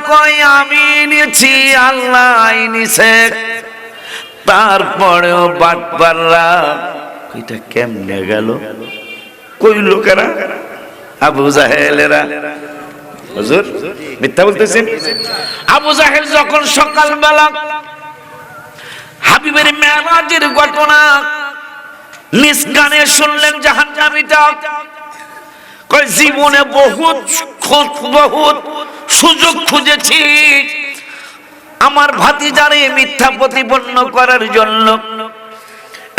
কই আমি নিছি, আল্লাহ নিছে। তারপরেও বাটপাররা এটা কেমনে গেল? কই লোকেরা? আবু জাহেলেরা। হুজুর মিথ্যা বলতেছেন? আবু জাহেল যখন সকালবেলা হাবিবের মেরাজের ঘটনা নিজ কানে শুনলেন, জাহান্নামীটা কয় জীবনে বহুত সুযোগ খুঁজেছি আমার ভাতিজারে মিথ্যা প্রতিপন্ন করার জন্য,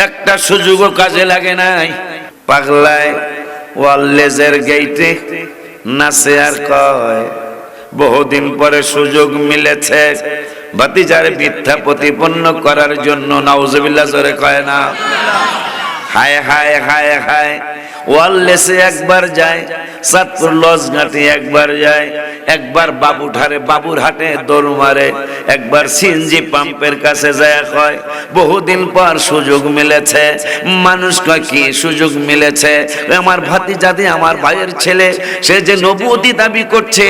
একটা সুযোগও কাজে লাগে নাই। পাগলায় ওয়াল্লেজের গেইটে নাচে আর কয় বহুদিন পরে সুযোগ মিলেছে ভাতিজারে মিথ্যা প্রতিপন্ন করার জন্য। নাউজুবিল্লাহ জোরে কয় না? হায় হায় হায় হায়। ওয়াল্লেসে একবার যায়, চাঁদপুর লজঘাটে একবার যায়, একবার বাবুর হাটে দৌড় মারে, একবার সিএনজি পাম্পের কাছে যায় কয় বহুদিন পর সুযোগ মিলেছে। মানুষ কয় কি সুযোগ মিলেছে? আমার ভাতিজাদি আমার ভাইয়ের ছেলে, সে যে নবুয়তি দাবি করছে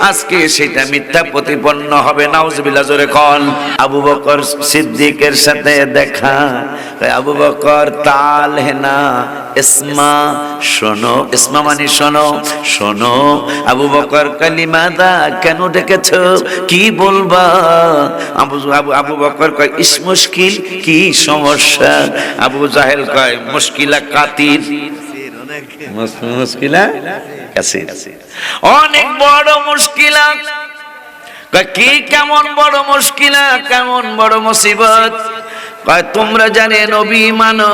আজকে সেটা মিথ্যা প্রতিপন্ন হবে। নাউজুবিল্লাহ জোরে কোন? আবু বকর সিদ্দিকের সাথে দেখা। আবু বকর তাল হেনা ইসমা, শোনো। ইসমা মানে শোনো, শোনো। আবু বকর কালিমাদা কেন ডেকেছো, কি বলবা? আবু বকর কয় ইস মুশকিল, কি সমস্যা? আবু জাহেল কয় মুশকিলা কাতির, মুশকিলা কাসির, অনেক বড় মুশকিলা। কি কেমন বড় মুশকিলা, কেমন বড় মুসিবত? কয় তোমরা জানে নবী মানো,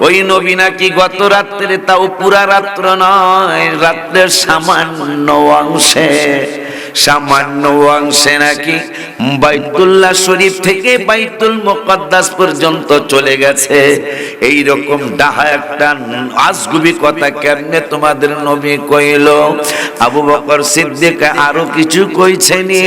ওই নবী নাকি গত রাত্রে, তাও পুরা রাত্র নয়, রাত্রের সামান্য অংশে নাকি বাইতুল্লাহ শরীফ থেকে বাইতুল মুকদ্দাস পর্যন্ত চলে গেছে। এই রকম ডাহা একটা আজগুবি কথা কেমনে তোমাদের নবী কইল? আবু বকর সিদ্দিক আরো কিছু কইছেনি,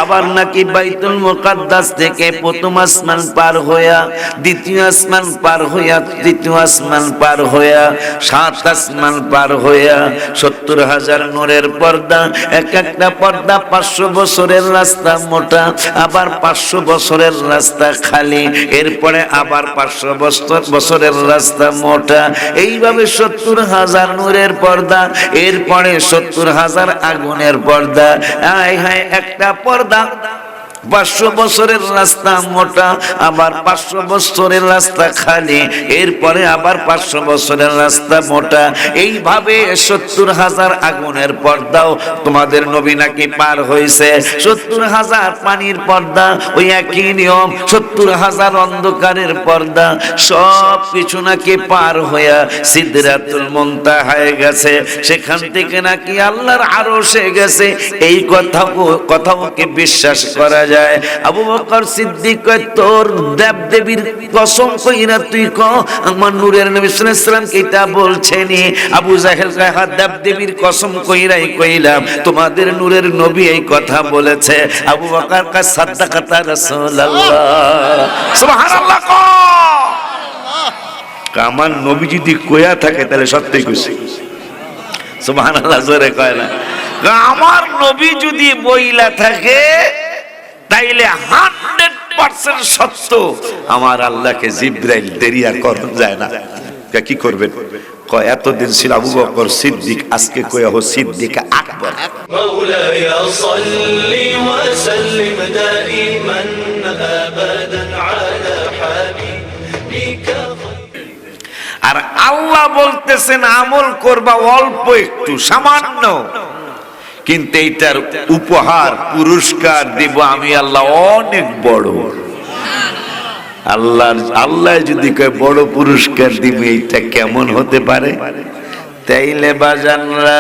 আবার নাকি বাইতুল মুকদ্দাস থেকে প্রথম আসমান পার হইয়া, দ্বিতীয় আসমান পার হইয়া, তৃতীয় আসমান পার হইয়া, 7 আসমান পার হইয়া 70,000 নূরের পর্দা। এক একটা পর্দা 500 বছরের রাস্তা মোটা, আবার 500 বছরের রাস্তা খালি, এরপরে আবার 500 বছরের রাস্তা মোটা। এইভাবে 70,000 নূরের পর্দা, এরপরে 70,000 আগুনের পর্দা। আয় হায়, একটা পর্দা 500 বছরের রাস্তা মোটা, আবার 500 বছরের রাস্তা খালি, এরপরে আবার 500 বছরের রাস্তা মোটা। এইভাবে 70,000 আগুনের পর্দাও তোমাদের নবী নাকি পার হয়েছে। 70,000 পানির পর্দা, ওই একই নিয়ম। 70,000 অন্ধকারের পর্দা, সব কিছু নাকি পার হইয়া সিদরাতুল মুনতাহায় গেছে। সেখান থেকে নাকি আল্লাহর আরশে গেছে। এই কথাও কি বিশ্বাস করা যায়? আবু বকর সিদ্দিক কয় তোর দেবদেবীর কসম কইরা তুই ক আমার নূরের নবী সাল্লাল্লাহু আলাইহি ওয়াসাল্লাম এটা বলছেনি। আবু জাহেল কয় হ্যাঁ দেবদেবীর কসম কইরাই কইলাম, তোমাদের নূরের নবী এই কথা বলেছে। আবু বকর কয় সাদাকাতা রাসূলুল্লাহ, সুবহানাল্লাহ। আমার নবী যদি কইয়া থাকে তাহলে সত্যই কইছে, সুবহানাল্লাহ জোরে কয় না? আমার নবী যদি বইলা থাকে তাইলে 100% সত্য। আমার আল্লাহকে জিবরাইল দেরি আর করতে যায় না। কি করবেন? কয় এতদিন ছিল আবু বকর সিদ্দিক, আজকে কয়া হো সিদ্দিক আকবর। মাওলায়া সাল্লি ওয়া সাল্লিম দাইমান আবাদান আলা হাবিবিকা। আর আল্লাহ বলতেছেন আমল করবা অল্প একটু, সামান্য, কিন্তু এইটার উপহার পুরস্কার দিব আমি আল্লাহ অনেক বড়। আল্লাহ যদি কয় বড় পুরস্কার দিবে, এইটা কেমন হতে পারে? তাইলে বাজানরা,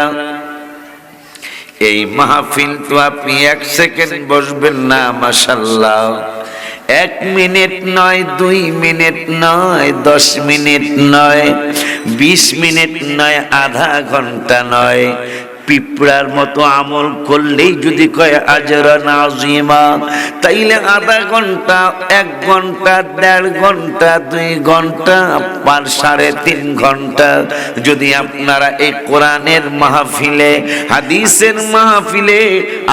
এই মাহফিল তো আপনি 1 সেকেন্ড বসবেন না, মাশাআল্লাহ। 1 মিনিট নয়, 2 মিনিট নয়, 10 মিনিট নয়, 20 মিনিট নয়, আধা ঘন্টা নয়, পিঁপড়ার মতো আমল করলেই যদি কয় আজরান আযীমা, তাইলে আধা ঘন্টা, 1 ঘন্টা, 1.5 ঘন্টা, 2 ঘন্টা, 3.5 ঘন্টা যদি আপনারা এই কোরআনের মাহফিলে, হাদিসের মাহফিলে,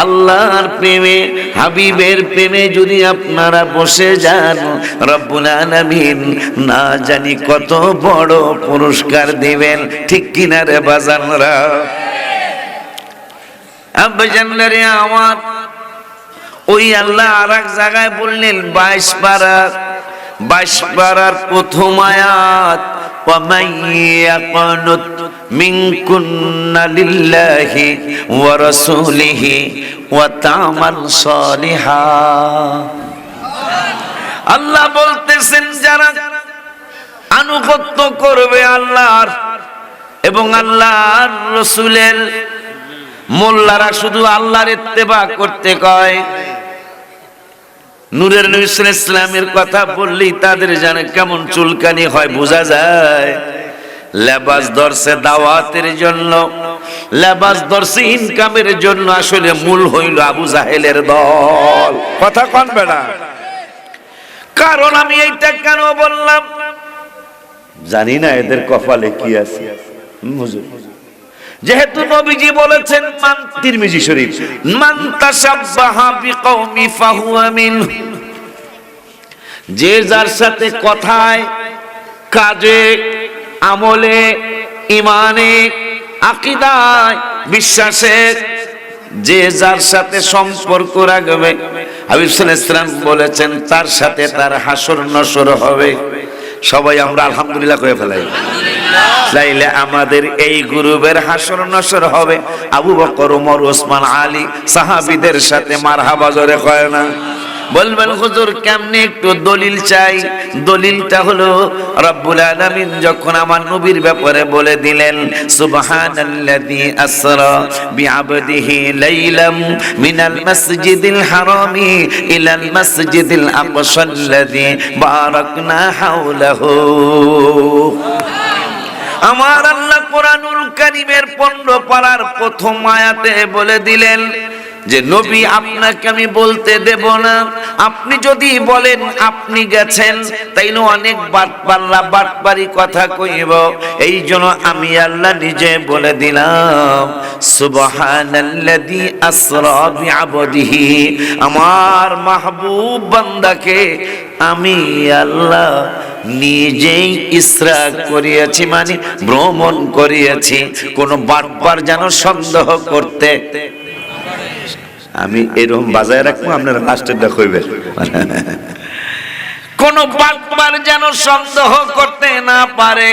আল্লাহর প্রেমে, হাবিবের প্রেমে যদি আপনারা বসে যান, রব্বুল আলামিন না জানি কত বড় পুরস্কার দিবেন। ঠিক কিনা রে বাজানরা? আব্বাজানরে আমার, ওই আল্লাহ আর এক জায়গায় বললেন 22 পারার প্রথম আয়াত, وَمَن يَقْنُتْ مِنكُنَّ لِلَّهِ وَرَسُولِهِ وَتَعْمَلْ صَالِحًا। আল্লাহ বলতেছেন যারা আনুগত্য করবে আল্লাহর এবং আল্লাহর রাসূলের, মোল্লারা শুধু আল্লাহর ইত্তেবা করতে কয়, নূরের নবী সাল্লাল্লাহু আলাইহি ওয়াসাল্লামের কথা বললেই তাদের জানে কেমন চুলকানি হয়, বোঝা যায়। লেবাস ধরছে দাওয়াতের জন্য, লেবাস ধরছে ইনকামের জন্য, আসলে মূল হইল আবু জাহেলের দল। কথা কনবে না? কারণ আমি এইটা কেন বললাম জানি না এদের কপালে কি আছে। হুজুর, যেহেতু নবীজি বলেছেন, তিরমিজি শরীফ, মান তাশাব্বাহা বিকওমি ফাহুয়া মিনহু, যে যার সাথে কথায়, কাজে, আমলে, ঈমানে, আকীদায়, বিশ্বাসে যে যার সাথে সম্পর্ক রাখবে, হাবিব সাল্লাল্লাহু আলাইহি ওয়াসাল্লাম বলেছেন তার সাথে তার হাসর নসর হবে। সবাই আমরা আলহামদুলিল্লাহ কয়ে ফেলাই। চাইলে আমাদের এই গ্রুপের হাসর নসর হবে আবু বকর, ওমর, ওসমান, আলী সাহাবীদের সাথে। মারহাবা জোরে কয় না? বলবেন হুজুর কেমনে, একটু দলিল চাই। দলিলটা হলো রব্বুল আলামিন যখন আমার নবীর ব্যাপারে বলে দিলেন, সুবহানাল্লাযী আসরা বিআবদিহি লাইলাম মিনাল মাসজিদিল হারামি ইলাল মাসজিদিল আকসাল্লাযী বারাকনা হাওলাহু। আমার আল্লাহ কোরআনুল কারীমের 15 পারার প্রথম আয়াতে বলে দিলেন যে নবী আপনাকে আমি বলতে দেব না, আপনি যদি বলেন আপনি গেছেন তাইলে অনেক বাটপাল্লা বাটপারি কথা কইব। এই জন্য আমি আল্লাহ নিজে বলে দিলাম, সুবহানাল্লাযী আসরা বিআবদিহি, আমার মাহবুব বান্দাকে আমি আল্লাহ নিজেই ইসরা করিয়াছি, মানে ভ্রমণ করিয়াছি। কোন বাটপার যেন সন্দেহ করতে, আমি এরকম বাজায় রাখবো, আপনারা লাস্টেরটা কইবেন, কোন বাটপার যেন সন্দেহ করতে না পারে।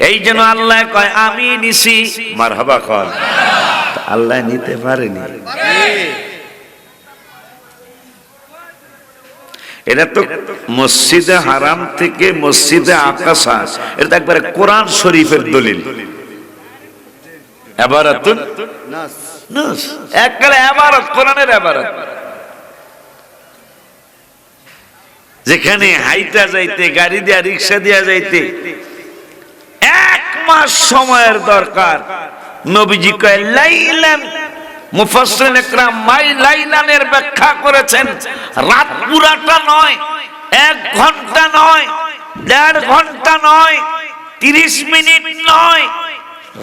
এই জন্য আল্লাহ কয় আমি নিছি। মারহাবা কর। আল্লাহ নিতে পারেনি, এটা তো মসজিদে হারাম থেকে মসজিদে আকসা, এটা তো একবারে কোরআন শরীফের দলিল। ইবারাতুন নাস, একবারে ইবারত, কোরআনের ইবারত। যেখানে হাইটা যাইতে, গাড়ি দিয়া, রিকশা দিয়া যাইতে 1 মাস সময়ের দরকার, নবীজি কয় লাইলান। মুফাসসিরিন ইকরাম লাইলানের ব্যাখ্যা করেছেন রাত পুরাটা নয়, 1 ঘন্টা নয়, 1.5 ঘন্টা নয়, 30 মিনিট নয়,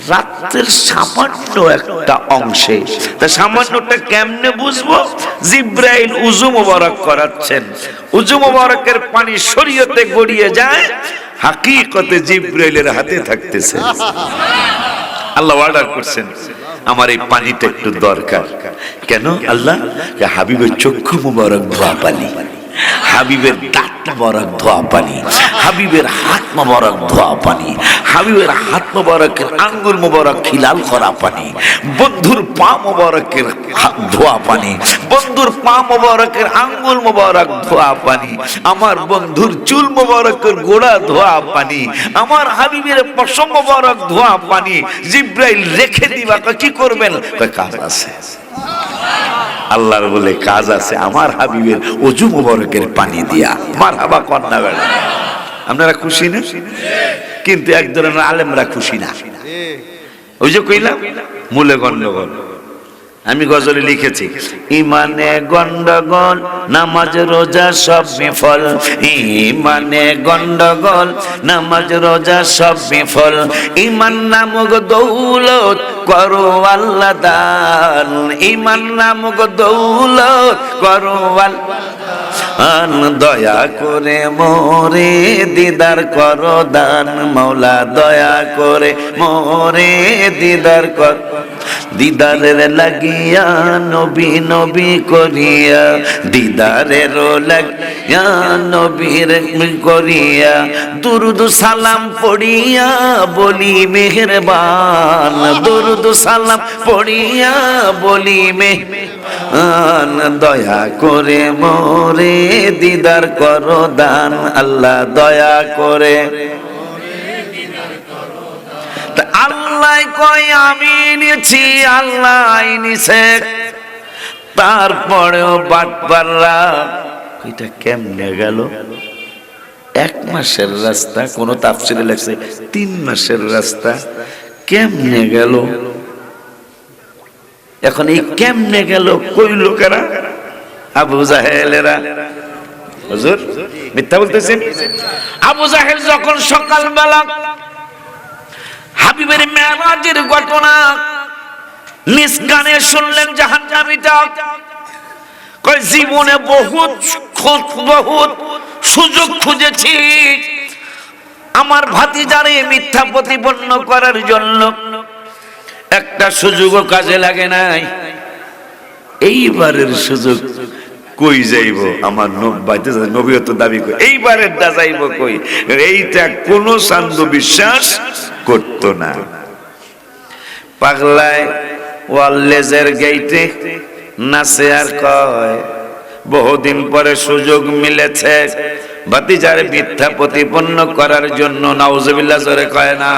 রাতের সামান্য একটা অংশে। তা সামান্যটা কেমনে বুঝবো? জিব্রাইল উযু মোবারক করাচ্ছেন, উযু মোবারকের পানি শরীয়তে গড়িয়ে যায়, হাকিকতে জিব্রাইলের হাতে থাকতেছে। আল্লাহ অর্ডার করছেন আমার এই পানিটা একটু দরকার। কেন? আল্লাহ হাবিবের চক্ষু মোবারক ধোয়া পানি, হাবিবের দাঁত মোবারক ধোয়া পানি, হাবিবের হাত মোবারক ধোয়া পানি, হাবিবের হাত মোবারকের আঙ্গুল মোবারক খিলাল করা পানি, বন্ধুর পা মোবারকের ধোয়া পানি, বন্ধুর পা মোবারকের আঙ্গুল মোবারক ধোয়া পানি, আমার বন্ধুর চুল মোবারকের গোড়া ধোয়া পানি, আমার হাবিবের পশম মোবারক ধোয়া পানি। জিব্রাইল রেখে দিবা, কি করবেন? কাজ আছে। আল্লাহর বলে কাজ আছে আমার হাবিবের ওযু মোবারকের পানি দিয়া। মারহাবা কন্যা বেড়া, আপনারা খুশি না? কিন্তু এক ধরনের আলেমরা খুশি না। ওই যে কইলাম মূলে গন্ডগোল। আমি গজলে লিখেছি, ইমানে গন্ডগোল নামাজ রোজা সব বিফল, ইমানে গন্ডগোল নামাজ রোজা সব বিফল, ইমান নামক দৌলত করো আল্লাহ দান, ইমান নামক দৌলত করো আল্লাহ, দয়া করে মোরে দিদার করো দান, মৌলা দয়া করে মোরে দিদার কর, দিদারের লাগিয়া নবী নবী করিয়া, দিদারের লাগিয়া নবীর করিয়া, দুরুদ সালাম পড়িয়া বলি মেহেরবান, দুরুদ সালাম পড়িয়া বলি মেহেরবান, দয়া করে মোরে দিদার করো দান, আল্লাহ দয়া করে। আল্লাহ কয় আমি নিছি, আল্লাহ নিছে, তারপরেও বাটপাররা এটা কেমনে গেল? 1 মাসের রাস্তা, কোন তাফসিরে লেখছে 3 মাসের রাস্তা, কেমনে গেল? এখন এই কেমনে গেল কই লোকেরা? আবু জাহেলেরা। হুজুর মিথ্যা বলতেছেন? আবু জাহেল যখন সকালবেলা হাবিবের মেরাজের ঘটনা নিজ কানে শুনলেন, জাহান্নামীটা কয় জীবনে বহুত সুযোগ খুঁজেছি আমার ভাতিজারে মিথ্যা প্রতিপন্ন করার জন্য, একটা সুযোগও কাজে লাগে নাই। এইবারের সুযোগ কই যাইব? আমার নবীয়ত দাবি কই, এইবারের দা যাইব কই? এইটা কোন সান্ধ্য বিশ্বাস করতো না। পাগলায় ওয়াল্লেজের গেইটে নাচে আর কয় বহুদিন পরে সুযোগ মিলেছে ভাতিজারে মিথ্যা প্রতিপন্ন করার জন্য, নাউজুবিল্লাহ জোরে কয় না?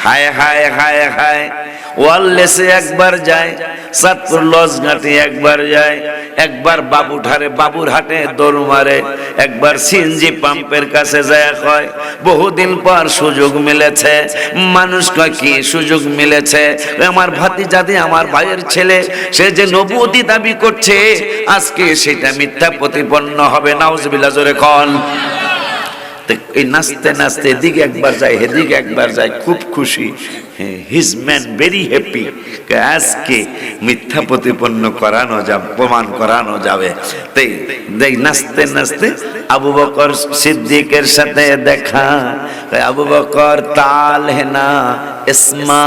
হায় হায় হায় হায়। ওয়াল্লেসে একবার যায়, চাঁদপুর লজঘাটে একবার যায়, একবার বাবুর হাটে দৌড় মারে, একবার সিএনজি পাম্পের কাছে যায়, কয় বহুদিন পর সুযোগ মিলেছে। মানুষ কয় কি সুযোগ মিলেছে? আমার ভাতিজাদি, আমার ভাইয়ের ছেলে, সে যে নবুয়তি দাবি করছে আজকে সেটা মিথ্যা প্রতিপন্ন হবে। নাউজুবিল্লাহ জোরে কন। এই নাচতে নাচতে এদিকে একবার যায়, এদিকে একবার যায়, খুব খুশি। হিজ ম্যান ভেরি হ্যাপি, আজকে মিথ্যা প্রতিপন্ন করানো যাবে, প্রমাণ করানো যাবে। তাই দেখ নাচতে নাচতে আবু বকর সিদ্দিকের সাথে দেখা। আবু বকর তাল হেনা ইসমা,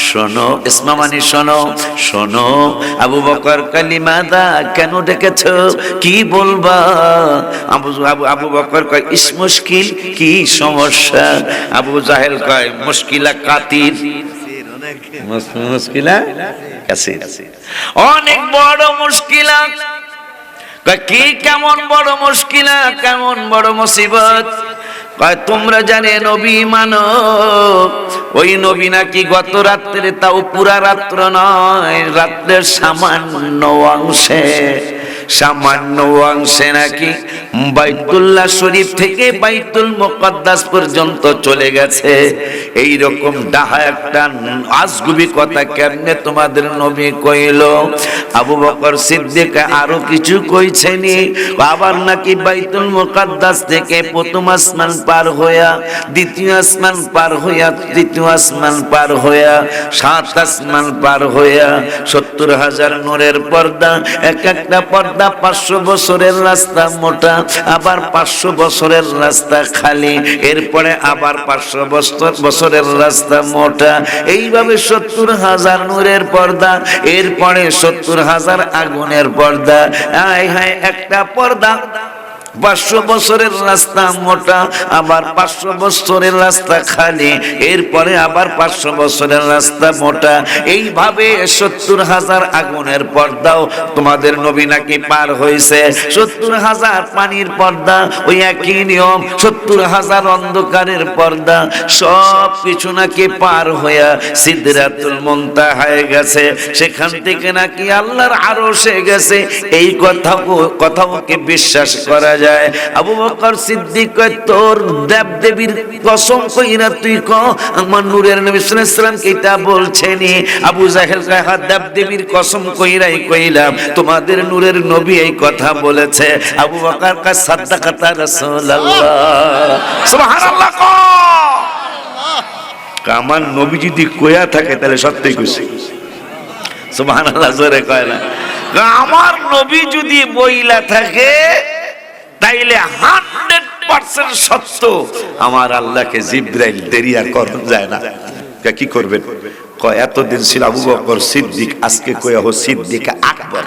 শোনো, ইসমা মানে শোনো, শোনো। আবু বকর কালিমাদা কেন ডেকেছো, কি বলবা? আবু বকর কয় ইস মুশকিল, কি সমস্যা? আবু জাহেল কয় মুশকিলা কাতির, মুশকিলা কাসির, অনেক বড় মুশকিলা। কি কেমন বড় মুশকিলা, কেমন বড় মুসিবত? তোমরা জানে নবী মানো, ওই নবী নাকি গত রাত্রে, তাও পুরা রাত্র নয়, রাত্রের সামান্য অংশে নাকি বাইতুল্লাহ শরীফ থেকে বাইতুল মুকদ্দাস পর্যন্ত চলে গেছে। এই রকম ডাহা একটা আজগুবি কথা কেমনে তোমাদের নবী কইল? আবু বকর সিদ্দিক আরো কিছু কইছেনি, আবার নাকি বাইতুল মুকদ্দাস থেকে প্রথম আসমান পার হইয়া, দ্বিতীয় আসমান পার হইয়া, তৃতীয় আসমান পার হইয়া, 7 আসমান পার হইয়া 70,000 নূরের পর্দা, এক একটা পর্দা 500 বছরের রাস্তা মোটা, আবার 500 বছরের রাস্তা খালি, এরপরে আবার 500 বছরের রাস্তা মোটা, এইভাবে 70,000 নূরের পর্দা, এরপরে 70,000 আগুনের পর্দা। হায় হায়, একটা পর্দা 500 বছরের রাস্তা মোটা, আবার 500 বছরের রাস্তা খালি, এরপরে আবার 500 বছরের রাস্তা মোটা, এইভাবে 70,000 আগুনের পর্দাও তোমাদের নবী নাকি পার হয়েছে। 70,000 পানির পর্দা, ওই একই নিয়ম। 70,000 অন্ধকারের পর্দা, সব কিছু নাকি পার হইয়া সিদরাতুল মুনতাহায় গেছে, সেখান থেকে নাকি আল্লাহর আরশে গেছে। এই কথাও কি বিশ্বাস করা যায়? যায়। আবু বকর সিদ্দিক কয়, তোর দেবদেবীর কসম কইরা তুই ক আমার নূরের নবী সাল্লাল্লাহু আলাইহি সাল্লাম এটা বলছেনি। আবু জাহেল কয়, হ্যাঁ দেবদেবীর কসম কইরাই কইলাম তোমাদের নূরের নবী এই কথা বলেছে। আবু বকর কয়, সাদাকাতা রাসূলুল্লাহ, সুবহানাল্লাহ। আমার নবী যদি কইয়া থাকে তাহলে সত্যি কইছে, সুবহানাল্লাহ জোরে কয় না। আমার নবী যদি বইলা থাকে তাইলে 100% সত্য। আমার আল্লাহকে জিবরাইল দেরি আর করতে যায় না। কি করবেন? কয় এতদিন ছিল আবু বকর সিদ্দিক, আজকে কয়া হো সিদ্দিক আকবর।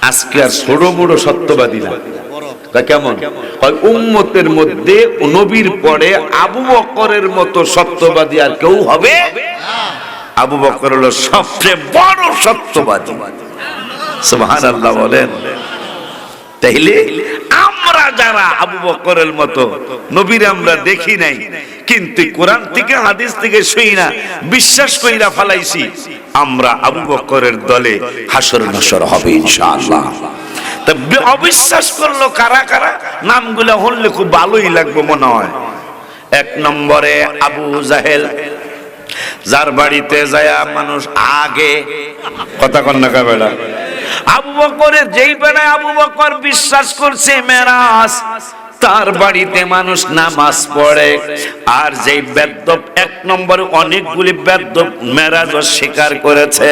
আজকে আর ছোট বড় সত্যবাদী না। কেমন? কয় উম্মতের মধ্যে নবীর পরে আবু বকরের মতো সত্যবাদী আর কেউ হবে না। আবু বকর হলো সবচেয়ে বড় সত্যবাদী, সুবহানাল্লাহ বলেন। তাইলে আমরা যারা আবু বকরের মতো নবীর আমরা দেখি নাই, কিন্তু কোরআন থেকে হাদিস থেকে শুই না বিশ্বাস কইরা ফলাইছি, আমরা আবু বকরের দলে হাসর নাসর হবে ইনশাআল্লাহ। তা অবিশ্বাস করলো কারা কারা? নামগুলো হলে খুব ভালোই লাগবে মনে হয়। এক নম্বরে আবু জাহেল, যার বাড়িতে যায় মানুষ আগে কথা কন্যা বেড়া। আবু বকরের যেই বেড়ায় আবু বকর বিশ্বাস করছে মেরাজ, তার বাড়িতে মানুষ নামাজ পড়ে। আর যেই বেদ্যপ, এক নম্বরে অনেকগুলি বেদ্যপ মেরাজ স্বীকার করেছে,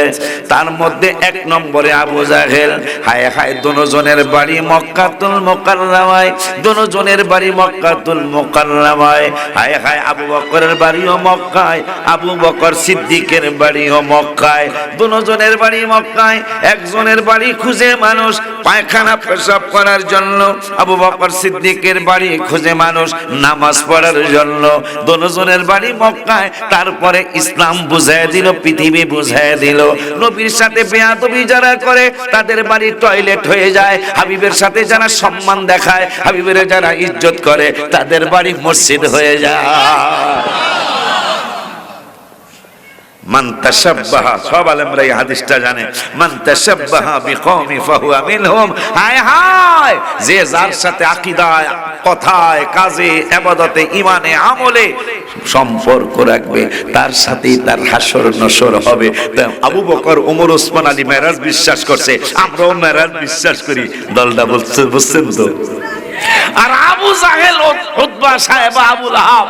তার মধ্যে এক নম্বরে আবু জাহেল। হায় হায়, দুজনের বাড়ি মক্কাতুল মুকাররমায়, দুজনের বাড়ি মক্কাতুল মুকাররমায়। হায় হায়, আবু বকরের বাড়িও মক্কায়, আবু বকর সিদ্দিকের বাড়িও মক্কায়। দুজনের বাড়ি মক্কায়, একজনের বাড়ি খুঁজে মানুষ পায়খানা পেশাব করার জন্য, আবু বকর সিদ্দিকের বাড়ি খুঁজে মানুষ নামাজ পড়ার জন্য। দুজনের বাড়ি মক্কায়। তারপরে ইসলাম বুঝায় দিল, পৃথিবী বুঝায় দিল। নবীর সাথে বেয়াদবি যারা করে তাদের বাড়ি টয়লেট হয়ে যায়। হাবিবের সাথে যারা সম্মান দেখায়, হাবিবের যারা ইজ্জত করে তাদের বাড়ি মসজিদ হয়ে যায়। মান তাশাব্বাহা, সব আলেমরা এই হাদিসটা জানে, মান তাশাব্বাহা বিকওমি ফাহুয়া মিনহুম। হায় হায়, যে যার সাথে আকীদায়, কথায়, কাজে, ইবাদতে, ঈমানে, আমলে সম্পর্ক রাখবে তার সাথেই তার হাসর নসর হবে। আবু বকর, ওমর, ওসমান আলী মেরাজ বিশ্বাস করছে, আমরাও মেরাজ বিশ্বাস করি। দলটা বলছে, বুঝছেন তো? আর আবু জাহেল, উতবা, সাহেবা, আবু লাহাব,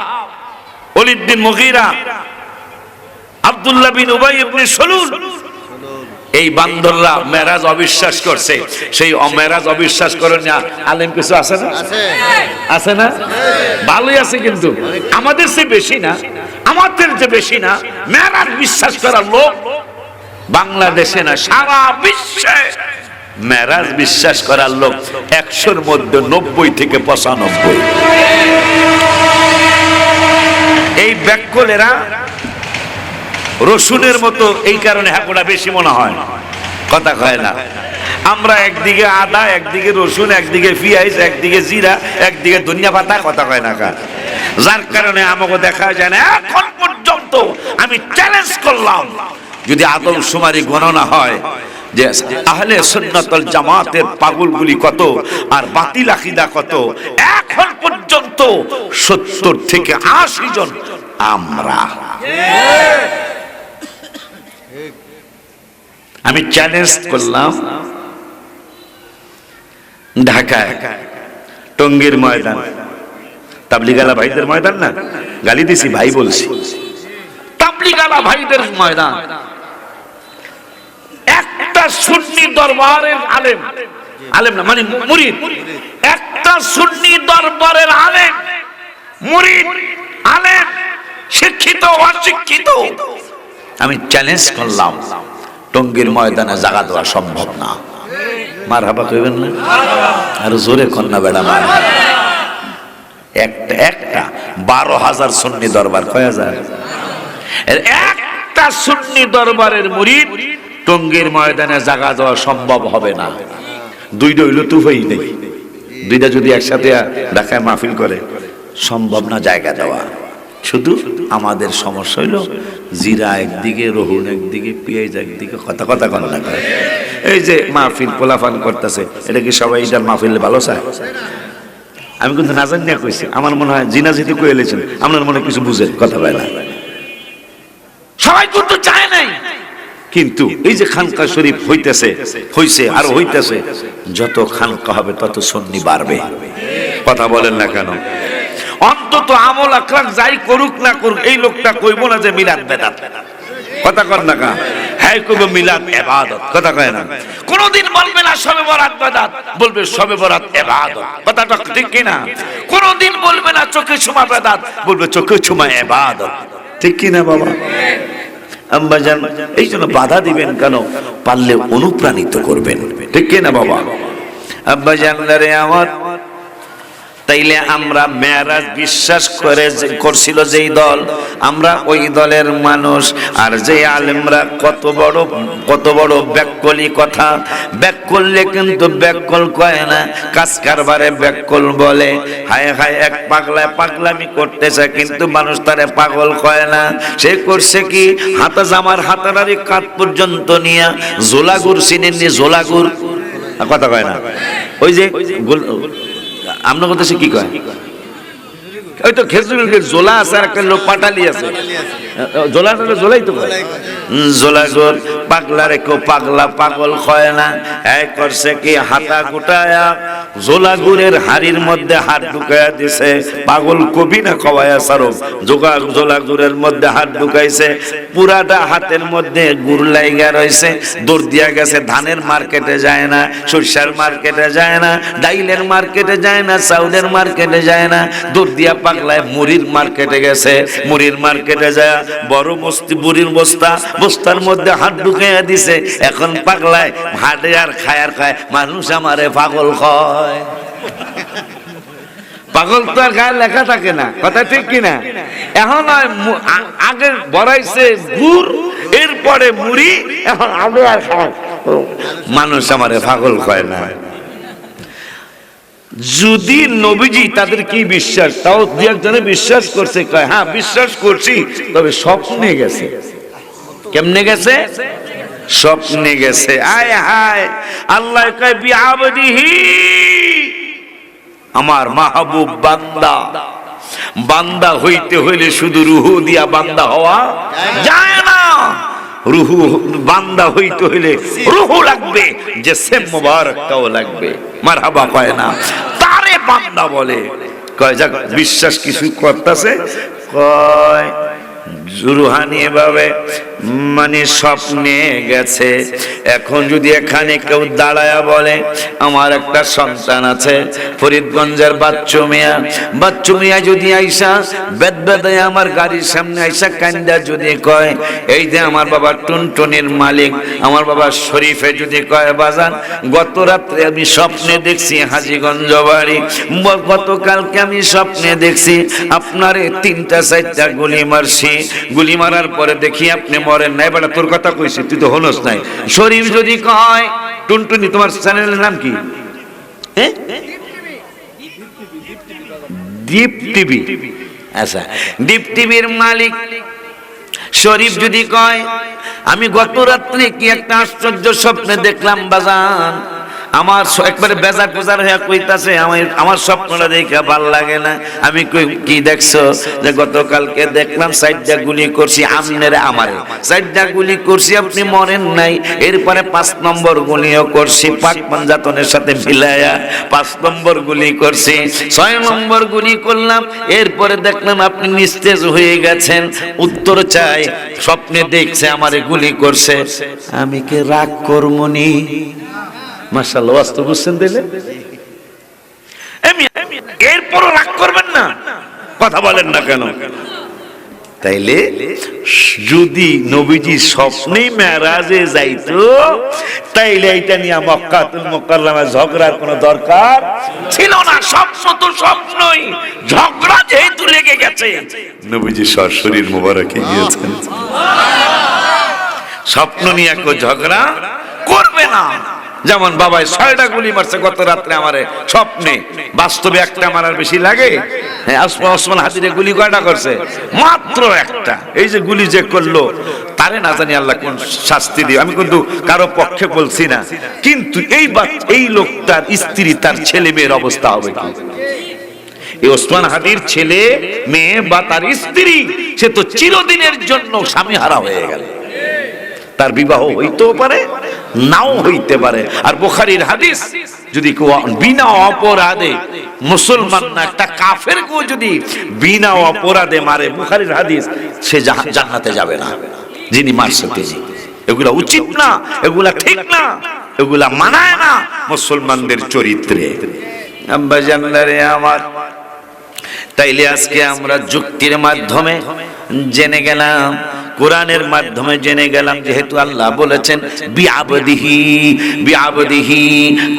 ওলীদ বিন মুগীরা, আব্দুল্লাহ বিন উবাই ইবনে সালুল, এই বান্দররা মেরাজ অবিশ্বাস করছে। সেই মেরাজ অবিশ্বাস করেন না আলেম কিছু আছে না? আছে না? ভালোই আছে, কিন্তু আমাদের চেয়ে বেশি না, আমাদের চেয়ে বেশি না। মেরাজ বিশ্বাস করার লোক বাংলাদেশে না, সারা বিশ্বে মেরাজ বিশ্বাস করার লোক 100-র মধ্যে 90 থেকে 95। এই ব্যাককলেরা রসুনের মতো, এই কারণে হাঁকুড়া বেশি মনে হয়, কথা কয় না। আমরা একদিকে আদা, একদিকে রসুন, একদিকে পেঁয়াজ, একদিকে জিরা, একদিকে ধনিয়া পাতা, কথা কয় না কা। যার কারণে আমাকে দেখা যায় না। এখন পর্যন্ত আমি চ্যালেঞ্জ করলাম, যদি আদমশুমারি গণনা হয় যে আহলে সুন্নাত ওয়াল জামাতের পাগলগুলি কত আর বাতিল আকীদা কত, এখন পর্যন্ত 70 থেকে 80 জন আমরা। আমি চ্যালেঞ্জ করলাম, ঢাকায় টঙ্গীর ময়দান, তাবলিগালা ভাইদের ময়দান না, গালি দিছি ভাই বলছি, তাবলিগালা ভাইদের ময়দান, একটা সুন্নি দরবারের আলেম, আলেম না মানে মুরিদ, একটা সুন্নি দরবারের আলেম, মুরিদ, আলেম, শিক্ষিত অশিক্ষিত, আমি চ্যালেঞ্জ করলাম টঙ্গীর ময়দানে জায়গা দেওয়া সম্ভব না। মারহাবা কইবেন না? আর জোরে কন্যা বেড়া মার। একটা 12,000 সুন্নি দরবার, কয় হাজার? একটা সুন্নি দরবারের মুরিদ টঙ্গীর ময়দানে জায়গা দেওয়া সম্ভব হবে না। দুইটা হইল তুফাই নেই, দুইটা যদি একসাথে ঢাকায় মাহফিল করে সম্ভব না জায়গা দেওয়া। শুধু আমাদের সমস্যা হইল জিরা একদিকে, রহুন একদিকে, পেঁয়াজ একদিকে, কথা কথা কন্যা করে এই যে মাহফিল পোলাফান করতেছে, এটা কি সবাই এটার মাহফিল ভালো চায়? আমি কিন্তু না জানি না কইছি, আমার মনে হয় জিনা জিতি কয়ে এলেছেন, আপনার মনে কিছু বুঝে কথা বলে না, সবাই কিন্তু চায় নাই। কিন্তু এই যে খানকা শরীফ হইছে আর হইতেছে, যত খানকা হবে তত সুন্নি বাড়বে। কথা বলেন না কেন? অন্তত আমল আখলাক যাই করুক না করুক, এই লোকটা কইব না যে মিলাদ বেদাত। কথা কর না কা, হ্যাঁ কইব মিলাদ ইবাদত। কথা কয় না, কোনদিন বলবে না শবে বরাত বেদাত, বলবে শবে বরাত ইবাদত। কথাটা ঠিক কি না? কোনদিন বলবে না চোখে ছোঁয়া বেদাত, বলবে চোখে ছোঁয়া ইবাদত। ঠিক কি না বাবা? আম্মাজান, এই জন্য বাধা দিবেন কেন? পারলে অনুপ্রাণিত করবেন। ঠিক কি না বাবা? আব্বাজান রে আমার, তাইলে আমরা মেরাজ বিশ্বাস করছিল যেই দল, আমরা ওই দলের মানুষ। আর যে আলেমরা কত বড় ব্যাককলি কথা, ব্যাক করলে কিন্তু ব্যাককল কয় না, কাজ কারবারে ব্যাককল বলে। হায় হায়, এক পাগলামি করতেছে, কিন্তু মানুষ তারে পাগল কয় না। সে করছে কি, হাতা জামার হাতারারি কাত পর্যন্ত নিয়ে জোলাগুর চিনেননি? জোলাগুর কথা কয় না, ওই যে আপনার কথা সে কি কয়, ওই তো খেজুরের জোলা আছে, আর একটা লোক পাটালি আছে, জোলাই তো জোলাগুর। পাগলারে কেউ পাগল হয় না। এক করছে কি, হাতা গুটায়া জোলাগুরের হাড়ির মধ্যে হাত ঢুকাইয়া দিছে। পাগল কবি না কওয়ায়া সারব, জোলাগুরের মধ্যে হাত ঢুকাইছে, পুরাটা হাতের মধ্যে গুড় লাইগা রয়েছে। দৌড় দিয়া গেছে, ধানের মার্কেটে যায় না, সরষার মার্কেটে যায় না, ডাইলের মার্কেটে যায় না, চাউলের মার্কেটে যায় না, দৌড় দিয়া পাগলায় মুড়ির মার্কেটে গেছে। মুড়ির মার্কেটে যায় বড় মুড়ির বস্তার মধ্যে হাত ঢুকাইয়া দিছে। এখন পাগলায় হাটে আর খায়, মানুষ আমারে পাগল কয়। পাগল তো আর গায়ে লেখা থাকে না। কথা ঠিক কিনা? এখন আগে বড়াইছে গুড়, এরপরে মুড়ি, এখন আগে আর খায়, মানুষ আমারে পাগল কয় না। যদি নবীজি তাদের কি বিশ্বাস, তাও দু একজনে বিশ্বাস করছে, কয় হ্যাঁ বিশ্বাস করছি, তবে স্বপ্নে গেছে। কেমনে গেছে? স্বপ্নে গেছে। আয় হায়, আল্লাহ কয় বিআবদিহি, আমার মাহবুব বান্দা হইতে হইলে শুধু রুহু দিয়া বান্দা হওয়া যায় না। রুহু বান্দা হইতে হইলে রুহু লাগবে, জিসম মুবারকটাও লাগবে। মারহাবা কয় না, তারে বান্দা বলে। কয় যাক, বিশ্বাস কিছু করতেছে, কয় রুহানি ভাবে মানে স্বপ্নে গেছে। এখন যদি এখানে কেউ দাঁড়ায়া বলে আমার একটা সন্তান আছে, ফরিদগঞ্জের বাচ্চু মিয়া যদি আইসা বেদবেদায় আমার গাড়ির সামনে আইসা কান্দা যদি কয়, এই যে আমার বাবা টুনটুনির মালিক, আমার বাবা শরীফে যদি কয়, বাজান গত রাত্রে আমি স্বপ্নে দেখছি হাজীগঞ্জ বাড়ি, গতকালকে আমি স্বপ্নে দেখছি আপনারে 3-4টা গুলি মারছি, গুলি মারার পরে দেখি আপনি মরেন নাই। বেটা তোর কথা কইছি, তুই তো হনস নাই। শরীফ যদি কয়, টুনটুনি তোমার চ্যানেলের নাম কি? দীপ টিভি। আচ্ছা, দীপ টিভির মালিক শরীফ যদি কয়, আমি গত রাত্রে কি একটা আশ্চর্য স্বপ্নে দেখলাম বাজান, আমার একবারে বেজার হয়ে কইতাছে, আমার স্বপ্নটা দেখে ভাল লাগে না। আমি কই কি দেখছো? যে গতকালকে দেখলাম 4টা গুলি করছি আমনেরে, আমারে 4টা গুলি করছি, আপনি মরেন নাই। এরপরে 5 নম্বর গুলিও করছি, পাক পাঞ্জাতনের সাথে মিলায়া 5 নম্বর গুলি করছি, 6 নম্বর গুলি করলাম। এরপরে দেখলাম আপনি নিস্তেজ হয়ে গেছেন। উত্তর চাই, স্বপ্নে দেখছে আমারে গুলি করছে, আমি কি রাগ করমনি? মাশাআল্লাহ, বাস্তব বুঝছেন দিলে। এরপরও রাগ করবেন না, কথা বলেন না কেন? তাইলে যদি নবীজি স্বপ্নে মেরাজে যাইতো, তাইলে এটা নিয়ে মক্কাতুল মুকাররমা ঝগড়ার কোনো দরকার ছিল না। স্বপ্ন তো স্বপ্নই, ঝগড়া যেহেতু লেগে গেছে, নবীজি শরীর মোবারকে গিয়েছেন, স্বপ্ন নিয়ে কেউ ঝগড়া করবে না। যেমন বাবাই 6টা গুলি মারছে গত রাত্রে আমারে স্বপ্নে, বাস্তবে একটা মারার বেশি লাগে? হ্যাঁ, ওসমান হাদিরে গুলি কয়টা করছে? মাত্র একটা। এই যে গুলি যে করলো তারে না জানি আল্লাহ কোন শাস্তি দিবে। আমি কিন্তু কারো পক্ষে বলছি না, কিন্তু এই লোকটার স্ত্রী তার ছেলে মেয়ের অবস্থা হবে কি? এই ওসমান হাদির ছেলে মেয়ে বা তার স্ত্রী, সে তো চিরদিনের জন্য স্বামী হারা হয়ে গেল। তার বিবাহ হইতেও পারে, নাও হইতে পারে। আর বুখারীর হাদিস, যদি কেউ বিনা অপরাধে, মুসলমান না একটা কাফেরকেও যদি বিনা অপরাধে মারে, বুখারীর হাদিস, সে জান্নাতে যাবে না যিনি মারছে তিনি। এগুলা উচিত না, এগুলা ঠিক না, এগুলা মানায় না মুসলমানদের চরিত্রে। আব্বা জানলারে আমার, তাইলে আজকে আমরা যুক্তির মাধ্যমে জেনে গেলাম, কোরআনের মাধ্যমে জেনে গেলাম, যেহেতু আল্লাহ বলেছেন বিআবদিহি,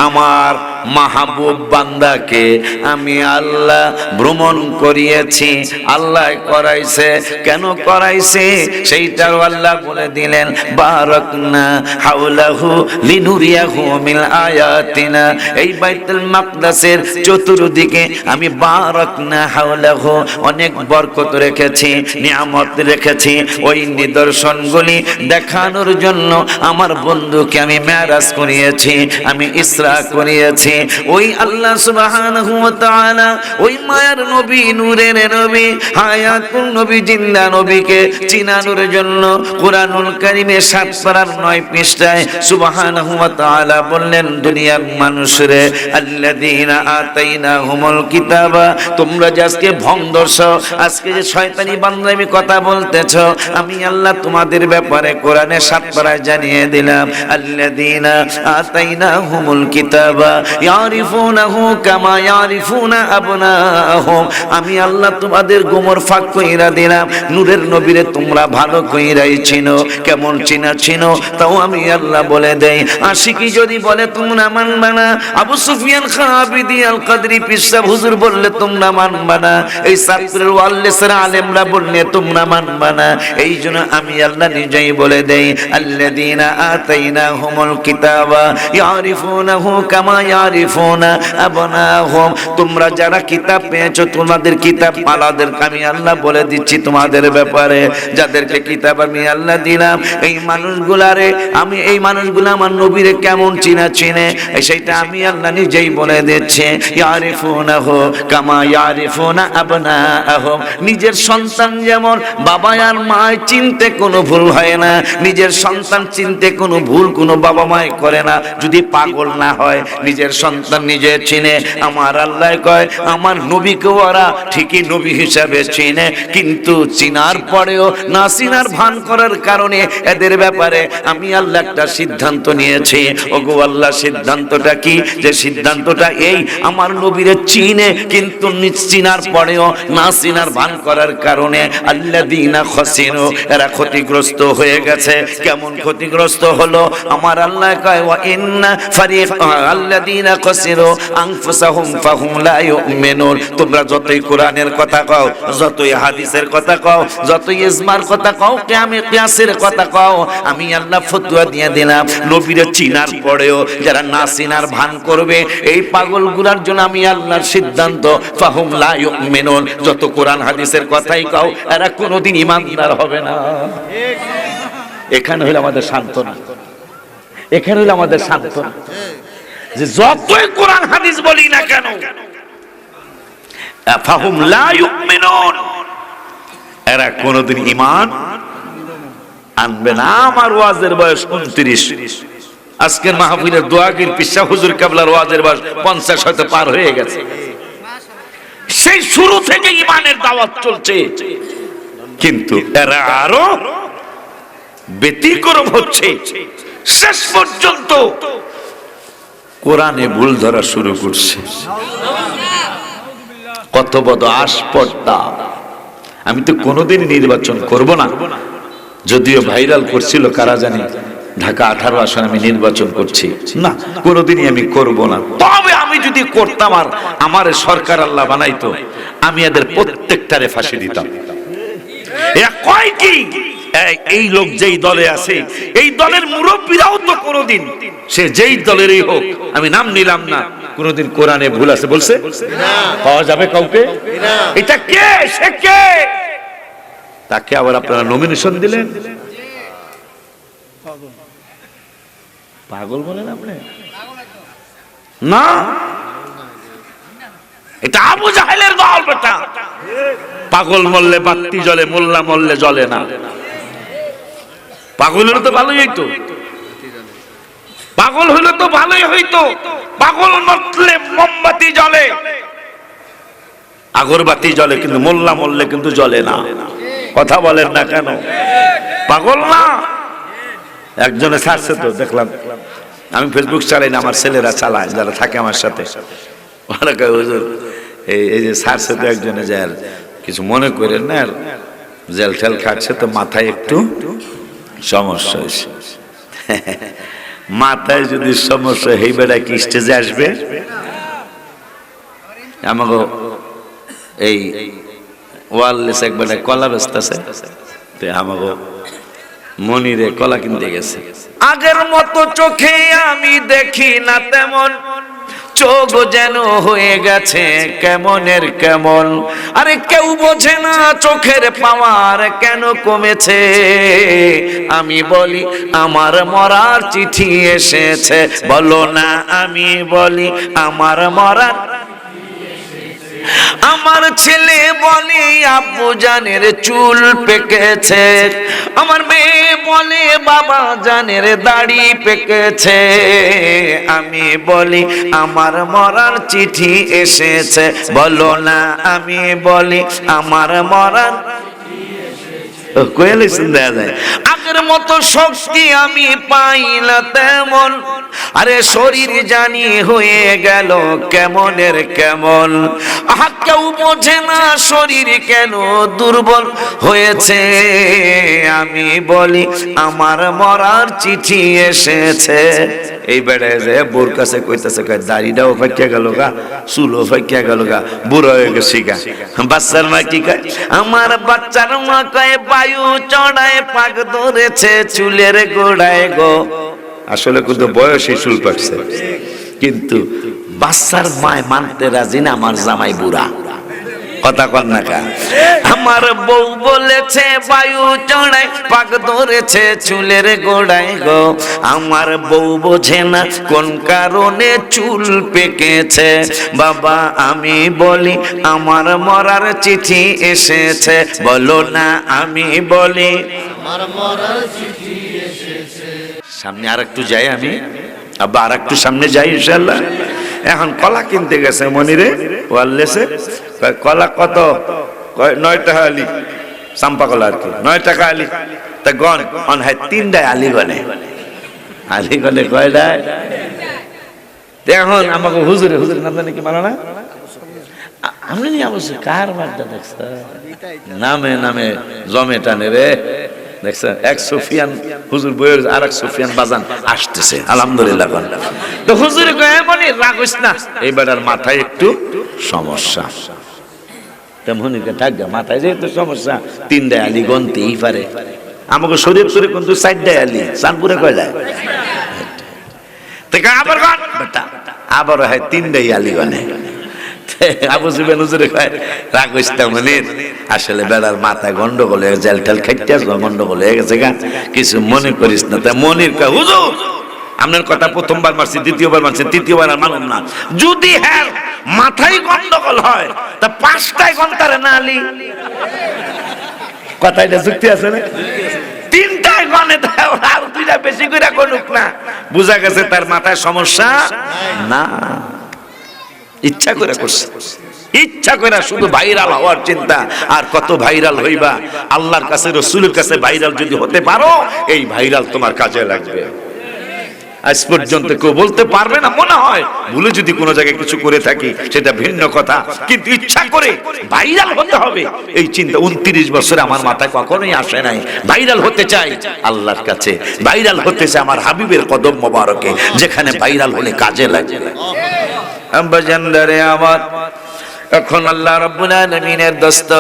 আমার মাহবুব বান্দাকে আমি আল্লাহ ভ্রমণ করিয়েছি। আল্লাহ করাইছে, কেন করাইছে সেইটাও আল্লাহ বলে দিলেন, বারাকনা হাওলাহু লিনুরিয়াহু মিন আয়াতিনা। এই বাইতুল মাকদাসের চতুর্দিকে আমি বারাকনা হাওলাহু, অনেক বরকত রেখেছি, নিয়ামত রেখেছি। ওই নিদর্শনগুলি দেখানোর জন্য আমার বন্ধুকে আমি মেরাজ করিয়েছি, আমি ইসরা করিয়েছি। ওই আল্লাহ সুবহানাহু ওয়া তাআলা ওই মায়ার নবী, নূরের নবী, হায়াতুল নবী, জিন্দা নবীকে চিনানোর জন্য কুরআনুল কারীমে ৭ পারার ৯ পৃষ্ঠায় সুবহানাহু ওয়া তাআলা বললেন, দুনিয়ার মানুষরে আল্লাযীনা আতাইনাহুমুল কিতাবা, তোমরা যে আজকে ভঙ্গদর্শ, আজকে যে শয়তানি বান্দরামি কথা বলতেছ, আমি আল্লাহ তোমাদের ব্যাপারে কোরআনে ৭ পারায় জানিয়ে দিলাম, আল্লাযীনা আতাইনাহুমুল কিতাবা ইয়ারিফুনাহু কামা ইয়ারিফুনা আবনাহুম। আমি আল্লাহ তোমাদের গোমর ফাঁক কইরা দিলাম। নূরের নবীরে তোমরা ভালো কইরাই চিনো, কেমন চিনা চিনো তাও আমি আল্লাহ বলে দেই। আশিকি যদি বলে তোমরা মানবা না, আবু সুফিয়ান খাবিদি আল কদরি পিসাব হুজুর বললে তোমরা মানবা না, এই ছাত্রের ওয়াল্লেসের আলেমরা বললে তোমরা মানবা না। এই জন্য আমি আল্লাহ নিজেই বলে দেই, আল্লাযীনা আতাইনাহুমুল কিতাবা ইয়ারিফুনাহু কামা ইয়ারিফুনা আবনাহুম। তোমরা যারা কিতাব পেয়েছো, তোমাদের কিতাব পালাদেরকে আমি আল্লাহ বলে দিচ্ছি তোমাদের ব্যাপারে, যাদেরকে কিতাব আমি আল্লাহ দিলাম, এই মানুষগুলারে আমি, এই মানুষগুলো আমার নবীরে কেমন চিনে সেইটা আমি আল্লাহ নিজেই বলে দিচ্ছি। ইয়ারিফুনাহু কামা ইয়ারিফুনা আবনাহুম। নিজের সন্তান যেমন বাবা আর মা চিনতে কোনো ভুল হয় না, নিজের সন্তান চিনতে কোনো ভুল কোনো বাবা মাই করে না, যদি পাগল না হয়। নিজের সন্তান নিজে চিনে। আমার আল্লাহ কয়, আমার নবীকে ওরা ঠিকই নবী হিসাবে চিনে, কিন্তু চিনার পরেও না চিনার ভান করার কারণে এদের ব্যাপারে আমি আল্লাহ একটা সিদ্ধান্ত নিয়েছি। ওগো আল্লাহ, সিদ্ধান্তটা কি? যে সিদ্ধান্তটা এই, আমার নবীরে চিনে কিন্তু চিনার পরেও না চিনার ভান করার কারণে আল্লাযীনা খাসিরু, এরা ক্ষতিগ্রস্ত হয়ে গেছে। কেমন ক্ষতিগ্রস্ত হলো? আমার আল্লাহ কয়, ওয়া ইন্না ফারিক আল্লাযীনা খাসিরু আনফুসাহুম ফাহুম লা ইউমিনুন। তোমরা যতই কোরআনের কথা কও, যতই হাদিসের কথা কও, যতই ইজমার কথা কও, কিয়াসের কথা কও, আমি আল্লাহ ফতোয়া দিয়ে দিলাম, নবীরে চিনার পরেও যারা না চিনার ভান করবে, এই পাগলগুলার জন্য আমি আল্লাহর সিদ্ধান্ত, ফাহুম লা ইউমিনুন। যত কোরআন হাদিসের কথাই কও, এরা কোনোদিন ঈমানদার হবে না। এখানে হলো আমাদের সান্ত্বনা, এখানে হলো আমাদের সান্ত্বনা, যে যতই কোরআন হাদিস বলি না কেন, ফাহুম লা ইউমিনুন, এরা কোনোদিন ঈমান আনবে না। আমার ওয়াজের বয়স 29, আজকের মাহফিলের দোয়াগির পিসা হুজুর কেবলার ওয়াজের বয়স 50 হয়তো পার হয়ে গেছে। সেই শুরু থেকে ঈমানের দাওয়াত চলছে, কিন্তু এরা আরো ব্যতিক্রম হচ্ছে। শেষ পর্যন্ত কোরআনে ভুল ধরা শুরু করছে। কত বড় আসপর্দা! আমি তো কোনোদিন নির্বাচন করব না, যদিও ভাইরাল করছিল কারা জানি, ঢাকা 18 আসনে আমি নির্বাচন করছি না, কোনোদিনই আমি করব না। তবে আমি যদি করতাম আর আমার সরকার আল্লাহ বানাইতো, আমি এদের প্রত্যেকটারে ফাঁসি দিতাম। এরা কয় কি, এই লোক যেই দলে আছে, এই দলের মুরব্বীরাও তো কোনোদিন, সে যেই দলেরই হোক, আমি নাম নিলাম না, কোনদিন কোরআনে ভুল আছে বলছে? পাওয়া যাবে কাউকে? এটা কে? সে কে? তাকে আবার আপনারা নমিনেশন দিলেন। পাগল বলেন আপনি? না, এটা আবু জাহেলের দল বেটা। পাগল মরলে বাতি জ্বলে, মোল্লা মরলে জ্বলে না। পাগল হলে তো ভালোই হইতো, পাগল হলে তো ভালোই হইতো। পাগল মরলে মোমবাতি জ্বলে, আগরবাতি জ্বলে, কিন্তু মোল্লা মরলে কিন্তু জ্বলে না। কথা বলেন না কেন? পাগল না। একজনে ছাড়ছে তো দেখলাম, আমি ফেসবুক চালাই না, আমার ছেলেরা চালায় যারা থাকে আমার সাথে। ওরা কয় হুজুর এই যে ছাড়ছে তো একজনে, যে আর কিছু মনে করেন না, আর জেল ঠেল খাটছে তো মাথায় একটু সমস্যা হয়েছে। মাথায় যদি সমস্যা এই বেড়া কি স্টেজে আসবে? আমাকে এই ওয়ারলেস একবার কলা ব্যস্ত আছে, আমাকে মনিরে কলা কিনতে গেছে। আগের মতো চোখে আমি দেখি না তেমন, চোখ যেন হয়ে গেছে কেমনের কেমন। আরে কেউ বোঝে না চোখের পাওয়ার কেন কমেছে। আমি বলি আমার মরার চিঠি এসেছে, বলো না আমি বলি আমার মরার। আমার ছেলে বলে আব্বু জানের চুল পেকেছে, আমার মেয়ে বলে বাবা জানের দাড়ি পেকেছে। আমি বলি আমার মরার চিঠি এসেছে, বলো না আমি বলি আমার মরার। আগের মতো শক্তি আমি পাই না তেমন, আরে শরীর জানি হয়ে গেল কেমনের কেমন। আহা কেউ বোঝে না শরীর কেন দুর্বল হয়েছে। আমি বলি আমার মরার চিঠি এসেছে। এই বেড়ায় যে বোর কাছে কইতেছে, দাড়িটাও ফাঁকিয়া গেল গা, চুলও ফাঁকিয়া গেল গা, বুড়ো হয়ে গেছি গা। বাচ্চার মা কি কয়? আমার বাচ্চার মা কয় বায়ু চড়ায় পাক ধরেছে চুলের গোড়ায় গো। আসলে কিন্তু বয়সে চুল পাকছে, কিন্তু বাচ্চার মায় মানতে রাজি না আমার জামাই বুড়া। কথা কন না কা? আমার বউ বলেছে বায়ু চড়ায় পাক ধরেছে চুলের গোড়ায় গো। আমার বউ বোঝে না কোন কারণে চুল পেকেছে। বাবা আমি বলি আমার মরার চিঠি এসেছে, বলো না আমি বলি আমার মরার চিঠি এসেছে। সামনে আর একটু যাই আমি, আবার আর একটু সামনে যাই ইনশাআল্লাহ। এখন কলা কিনতে গেছে মনিরে ওয়ারলেসে। কলা কত? 9 টাকা আলি, চাম্পা কলা আর কি, 9 টাকা আলি। তা গন অন হয় 3টায় আলি গনে। আলি গনে কয়টায়? এখন আমাকে হুজুরে নাম জানি কি মানো না? আমি নি অবশ্যই কার বার্তা দেখছ? নামে নামে জমে টানে রে। দেখছ এক সুফিয়ান হুজুর বইয়ের আর এক সুফিয়ান বাজান আসতেছে, আলহামদুলিল্লাহ। তো হুজুরে কয় মনি রাগিস না, এই বেটার মাথায় একটু সমস্যা। তেমনি থাকবে মাথায় যেহেতু সমস্যা, 3টায় আলি গনতেই পারে। আমাকে শরীর শরীর কিন্তু 4টায় আলি, চাঁদপুরে কয় যায় আবার গন বেটা, আবার হয় 3টায় আলি গনে। আবু সুফিয়ান হুজুরে কয় রাগিস না মনির, আসলে বেড়ার মাথায় গন্ডগোল হয়ে জেল টেল খাইতে গন্ডগোল হয়ে গেছে গা, কিছু মনে করিস না। তা মনির কয় হুজুর আপনার কথা প্রথমবার মারছি, দ্বিতীয়বার মারছি, তৃতীয়বার আর মানলাম না। যদি হ্যাঁ মাথায় গন্ডগোল হয় তা 5টায় গন্তারে না আলি। কথাটা যুক্তি আছে না? 3টায় গনে আর 2টা বেশি করে গনুক না, বুঝা গেছে তার মাথায় সমস্যা না। ইচ্ছা করে করছে, ইচ্ছা করে শুধু ভাইরাল হওয়ার চিন্তা। আর কত ভাইরাল হইবা, আল্লাহর কাছে রাসূলের কাছে ভাইরাল যদি হতে পারো, এই ভাইরাল তোমার কাজে লাগবে। আজ পর্যন্ত কেউ বলতে পারবে না, মনে হয় ভুলে যদি কোনো জায়গায় কিছু করে থাকি সেটা ভিন্ন কথা, কিন্তু ইচ্ছা করে ভাইরাল হতে হবে এই চিন্তা 29 বছরে আমার মাথায় কখনোই আসে নাই। ভাইরাল হতে চাই আল্লাহর কাছে, ভাইরাল হতে চাই আমার হাবিবের কদম মোবারকে, যেখানে ভাইরাল হলে কাজে লাগে। আম্বাজানদারে আমার এখন আল্লাহ রাব্বুল আলামিনের দোস্ত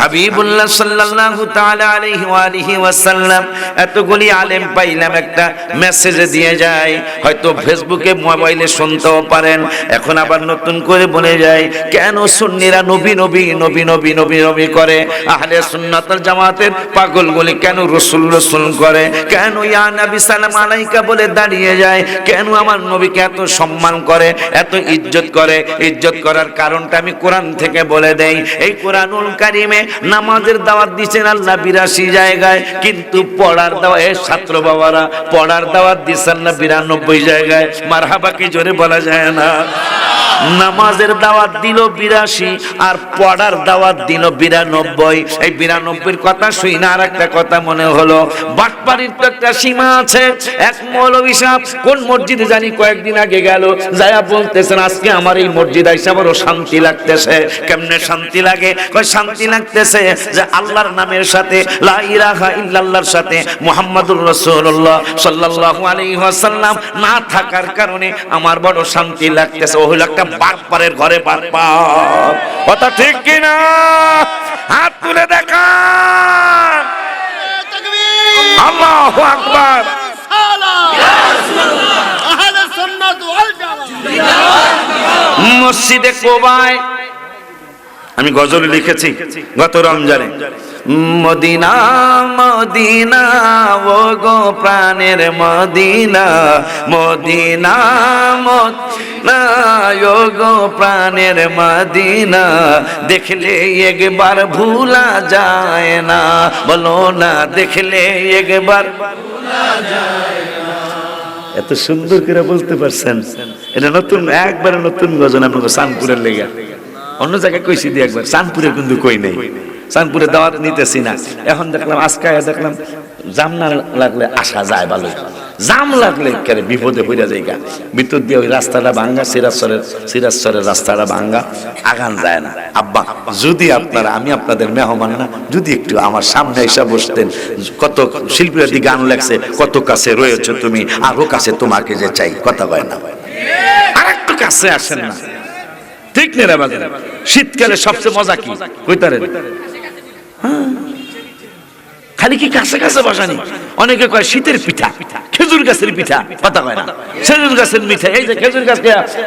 হাবিবুল্লাহ সাল্লাল্লাহু তাআলা আলাইহি ওয়া আলিহি ওয়াসাল্লাম এতগুলি আলেম পাইলাম, একটা মেসেজ দিয়ে যায়, হয়তো ফেসবুকে মোবাইলে শুনতেও পারেন। এখন আবার নতুন করে বলে যায়, কেন সুন্নিরা নবী নবী নবী নবী নবী নবী করে, আহলে সুন্নাত ওয়াল জামাতের পাগলগুলি কেন রাসূল রাসূল করে, কেন ইয়া নবী সালাম আলাইকা বলে দাঁড়িয়ে যায়, কেন আমার নবীকে এত সম্মান করে, এত ইজ্জত করে। ইজ্জত করার কারণটা আমি কোরআন থেকে বলে দেই। এই কোরআনুল কারিমে নামাজের দাওয়াত দিচ্ছেন আল্লাহ 82 জায়গায়, কিন্তু পড়ার দাওয়াত, ছাত্র বাবারা পড়ার দাওয়াত দিচ্ছেন না 92 জায়গায়। মারহাবা কি জোরে বলা যায় না? নামাজের দাওয়াত দিল 82 আর পড়ার দাওয়াত দিল 92। এই 92-এর কথা শুই না আর একটা কথা মনে হলো, বাটপাড়ির তো একটা সীমা আছে। এক মৌলভী সাহেব কোন মসজিদে জানি কয়েকদিন আগে গেল, যায়া বলতেছেন আজকে আমার এই মসজিদ আইসা বড় শান্তি লাগতেছে। কেমনে শান্তি লাগে? কয় শান্তি লাগতেছে যে আল্লাহর নামের সাথে, লা ইলাহা ইল্লাল্লাহর সাথে মুহাম্মাদুর রাসূলুল্লাহ সাল্লাল্লাহু আলাইহি ওয়াসাল্লাম না থাকার কারণে আমার বড় শান্তি লাগতেছে। ও হলো একটা বাটপারের ঘরে বাটপার। কথা ঠিক কিনা? হাত তুলে দেখান। আল্লাহু আকবার। মসজিদে কোবায় আমি গজল লিখেছি গত রমজানে, মদিনা মদিনা ও গো প্রাণের মদিনা, মদিনা মদিনা ও গো প্রাণের মদিনা, দেখলে একবার ভুলা যায় না, বলো না দেখলে একবার ভুলা যায় না। এত সুন্দর করে বলতে পারছেন, এটা নতুন, একবারে নতুন গজল আপনাকে চাঁদপুরের লেগে। অন্য জায়গায় কইছি দিয়ে একবার, চাঁদপুরের কিন্তু কই নেই, চাঁদপুরে দাওয়াত নিতেছি না। এখন দেখলাম আজকে দেখলাম জাম না লাগলে আসা যায় ভালো, জাম লাগলে কেন বিপদে পড়ে যায়। ভিতর দিয়ে ওই রাস্তাটা ভাঙ্গা, সিরাজসরের রাস্তাটা ভাঙ্গা, আগান যায় না। আব্বা যদি আপনারা, আমি আপনাদের মেহমান না, যদি একটু আমার সামনে এসে বসতেন, কত শিল্পীরা দি গান লেখছে, কত কাছে রয়েছে তুমি, আরো কাছে তোমাকে যে চাই, কথা কয় না, আর একটু কাছে আসেন না, ঠিক নেই রে বাজার। শীতকালে সবচেয়ে মজা কি কইতারেন? খালি কি কাছে কাছে বসানি? অনেকে কয় শীতের পিঠা, খেজুর গাছের পিঠা, কথা কয় না খেজুর গাছের মিঠা। এই যে খেজুর গাছ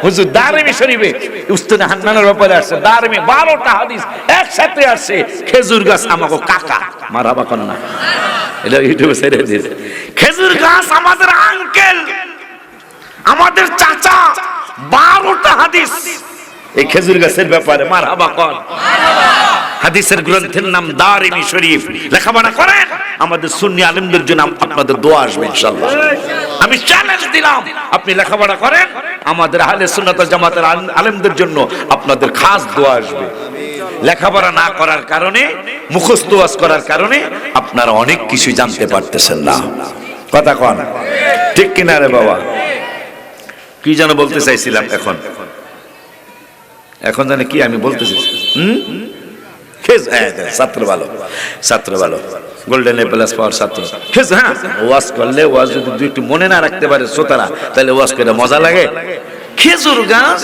হুজুর দারিমি শরীফে উস্তাদে হান্নানের ব্যাপারে আসছে, দারিমি 12টা হাদিস একসাথে আসছে, খেজুর গাছ আমাকে কাকা, মারহাবা কর না, এটা ইউটিউবে ছেড়ে দিয়েছে। খেজুর গাছ আমাদের আঙ্কেল, আমাদের চাচা, 12টা হাদিস এই খেজুর গাছের ব্যাপারে, মারহাবা কর। হাদিসের গ্রন্থের নাম দারিমি শরীফ। লেখাপড়া করেন, আমাদের সুন্নি আলেমদের জন্য আপনাদের দোয়া আসবে ইনশাআল্লাহ। আমি চ্যালেঞ্জ দিলাম, আপনি লেখাপড়া করেন, আমাদের আহলে সুন্নাত ওয়াল জামাতের আলেমদের জন্য আপনাদের খাস দোয়া আসবে। লেখাপড়া না করার কারণে, মুখস্থ ওয়াজ করার কারণে আপনারা অনেক কিছু জানতে পারতেছেন না, কথা কন ঠিক কিনা রে বাবা? কি যেন বলতে চাইছিলাম, এখন জানে কি আমি বলতেছি? ছাত্র ভালো, ছাত্র ভালো, গোল্ডেন এ প্লাস পাওয়ার ছাত্র। হ্যাঁ, ওয়াজ করলে, ওয়াজ যদি একটু মনে না রাখতে পারে শ্রোতারা, তাহলে ওয়াজ করে মজা লাগে। খেজুর গাছ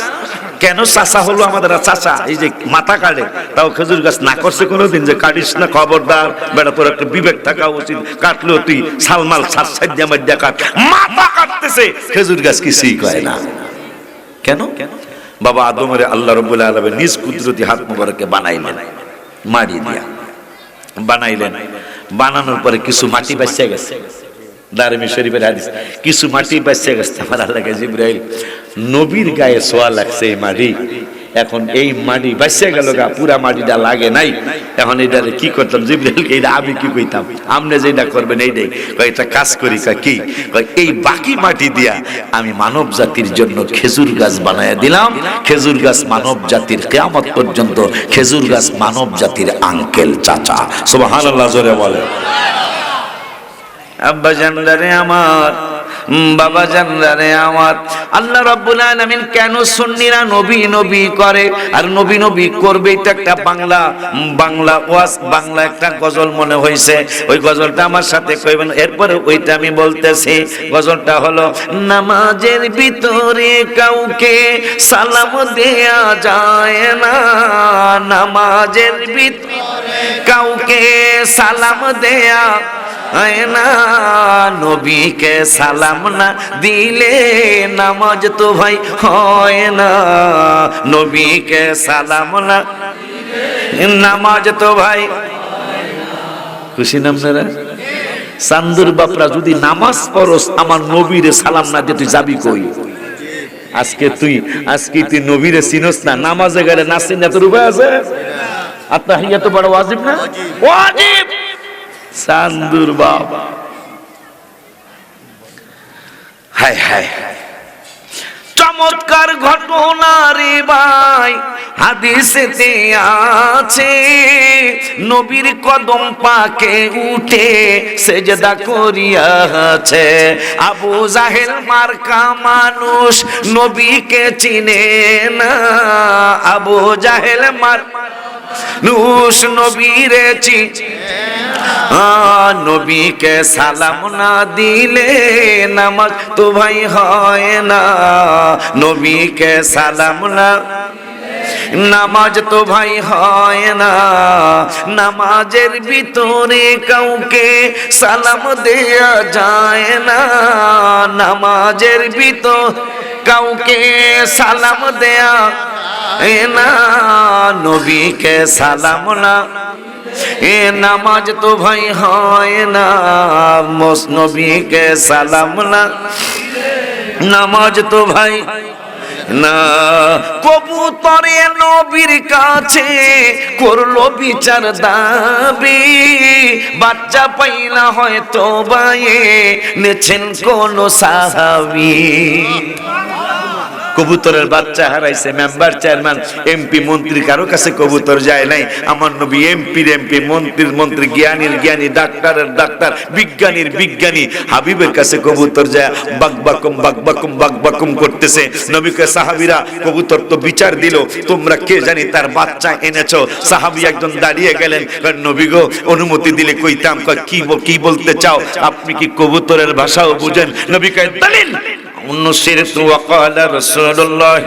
কেন চাচা হলো আমাদের চাচা, এই যে মাথা কাটে, তাও খেজুর গাছ না করছে কোনোদিন যে কাটিস না, খবরদার বেটা, তোর একটা বিবেক থাকা উচিত, কাটলেও তুই সালমাল সাজ্জা মাজ্জা কাট, মাথা কাটতেছে, খেজুর গাছ কিছুই কয় না। কেন? বাবা আদমের আল্লাহ রাব্বুল আলামিন নিজ কুদরতি হাত মুবারকে বানাইলেন, মাটি দিয়া বানাইলেন। বানানোর পরে কিছু মাটি বাঁচিয়ে গেছে, দারিমি শরীফের হাদিস, কিছু মাটি বাঁচিয়ে গেছে। আমার আল্লাহ জিবরাইল, নবীর গায়ে ছোঁয়া লাগছে এই মাটি, এখন এই মাটি বাঁচিয়ে গেল গা, পুরা মাটিটা লাগে নাই, এখন এটা কি করতাম? জিবরাইলকে এটা আমি কি কইতাম, আপনি যেটা করবেন এইটাই। এটা কাজ করি, কি এই বাকি মাটি দিয়া আমি মানব জাতির জন্য খেজুর গাছ বানায় দিলাম। খেজুর গাছ মানব জাতির কিয়ামত পর্যন্ত, খেজুর গাছ মানব জাতির আঙ্কেল, চাচা। সুবহানাল্লাহ জোরে বলে। আব্বা জানদারে আমার, বাবা জানরা রে আমার, আল্লাহ রাব্বুল আলামিন কেন সুন্নিরা নবী নবী করে আর নবী নবী করবে? এটা একটা বাংলা ওয়াজ, বাংলা একটা গজল মনে হয়েছে, ওই গজলটা আমার সাথে কইবেন, এরপরে ওইটা আমি বলতেছি। গজলটা হলো, নামাজের ভিতরে কাউকে সালাম দেয়া যায় না, নামাজের ভিতরে কাউকে সালাম দেয়া হয় না, নবীকে সালাম না দিলে নামাজ তো ভাই হয় না, নবীকে সালাম না নামাজ তো ভাই। খুশি না আপনারা? চান্দুর বাপরা যদি নামাজ পড়স আমার নবীরে সালাম না দিয়ে তুই যাবি কই? আজকে তুই নবীরে চিনস না, নামাজে গেলে নাসিন না, তোর উপায় আছে? আত্তাহিয়াতু বড় ওয়াজিব না? ওয়াজিব। চান্দুর বাপ, হায় হায়, চমৎকার ঘটনা রে ভাই, হাদিসেতে আছে, নবীর কদম পাকে উঠে সেজদা করিয়াছে। আবু জাহেল মার্কা মানুষ নবীকে চিনে না, আবু জাহেল মানুষ নবীরে চিনে, নবীকে সালাম না দিলে নামাজ তো ভাই হয় না, নবীকে সালাম না নামাজ তো ভাই হয় না, নামাজের ভিতরে কাউকে সালাম দেয়া যায় না, নামাজের ভিতর কাউকে সালাম দেয়া না, নবীকে সালাম না এ নামাজ তো ভাই হয় না, নবীকে সালাম না নামাজ তো ভাই না। কবুতরে নবীর কাছে করলো বিচার দাবি, বাচ্চা পাইলা হয়তো বায়ে নেছেন কোন সাহাবী। কবুতরের বাচ্চা হারাইছে, মেম্বার চেয়ারম্যান এমপি মন্ত্রী কারো কাছে কবুতর যায় নাই, আমার নবী এমপির এমপি, মন্ত্রীর মন্ত্রী, জ্ঞানীর জ্ঞানী, ডাক্তারের ডাক্তার, বিজ্ঞানীর বিজ্ঞানী হাবিবের কাছে কবুতর যায় বাকবাকুম করতেছে। নবীকে সাহাবীরা কবুতর তো বিচার দিল, তোমরা কে জানি তার বাচ্চা এনেছো। সাহাবী একজন দাঁড়িয়ে গেলেন, নবী গো অনুমতি দিলে কইতাম। কি বলতে চাও? আপনি কি কবুতরের ভাষাও বুঝেন? নবী কয় দলিল। نصرت وقال رسول الله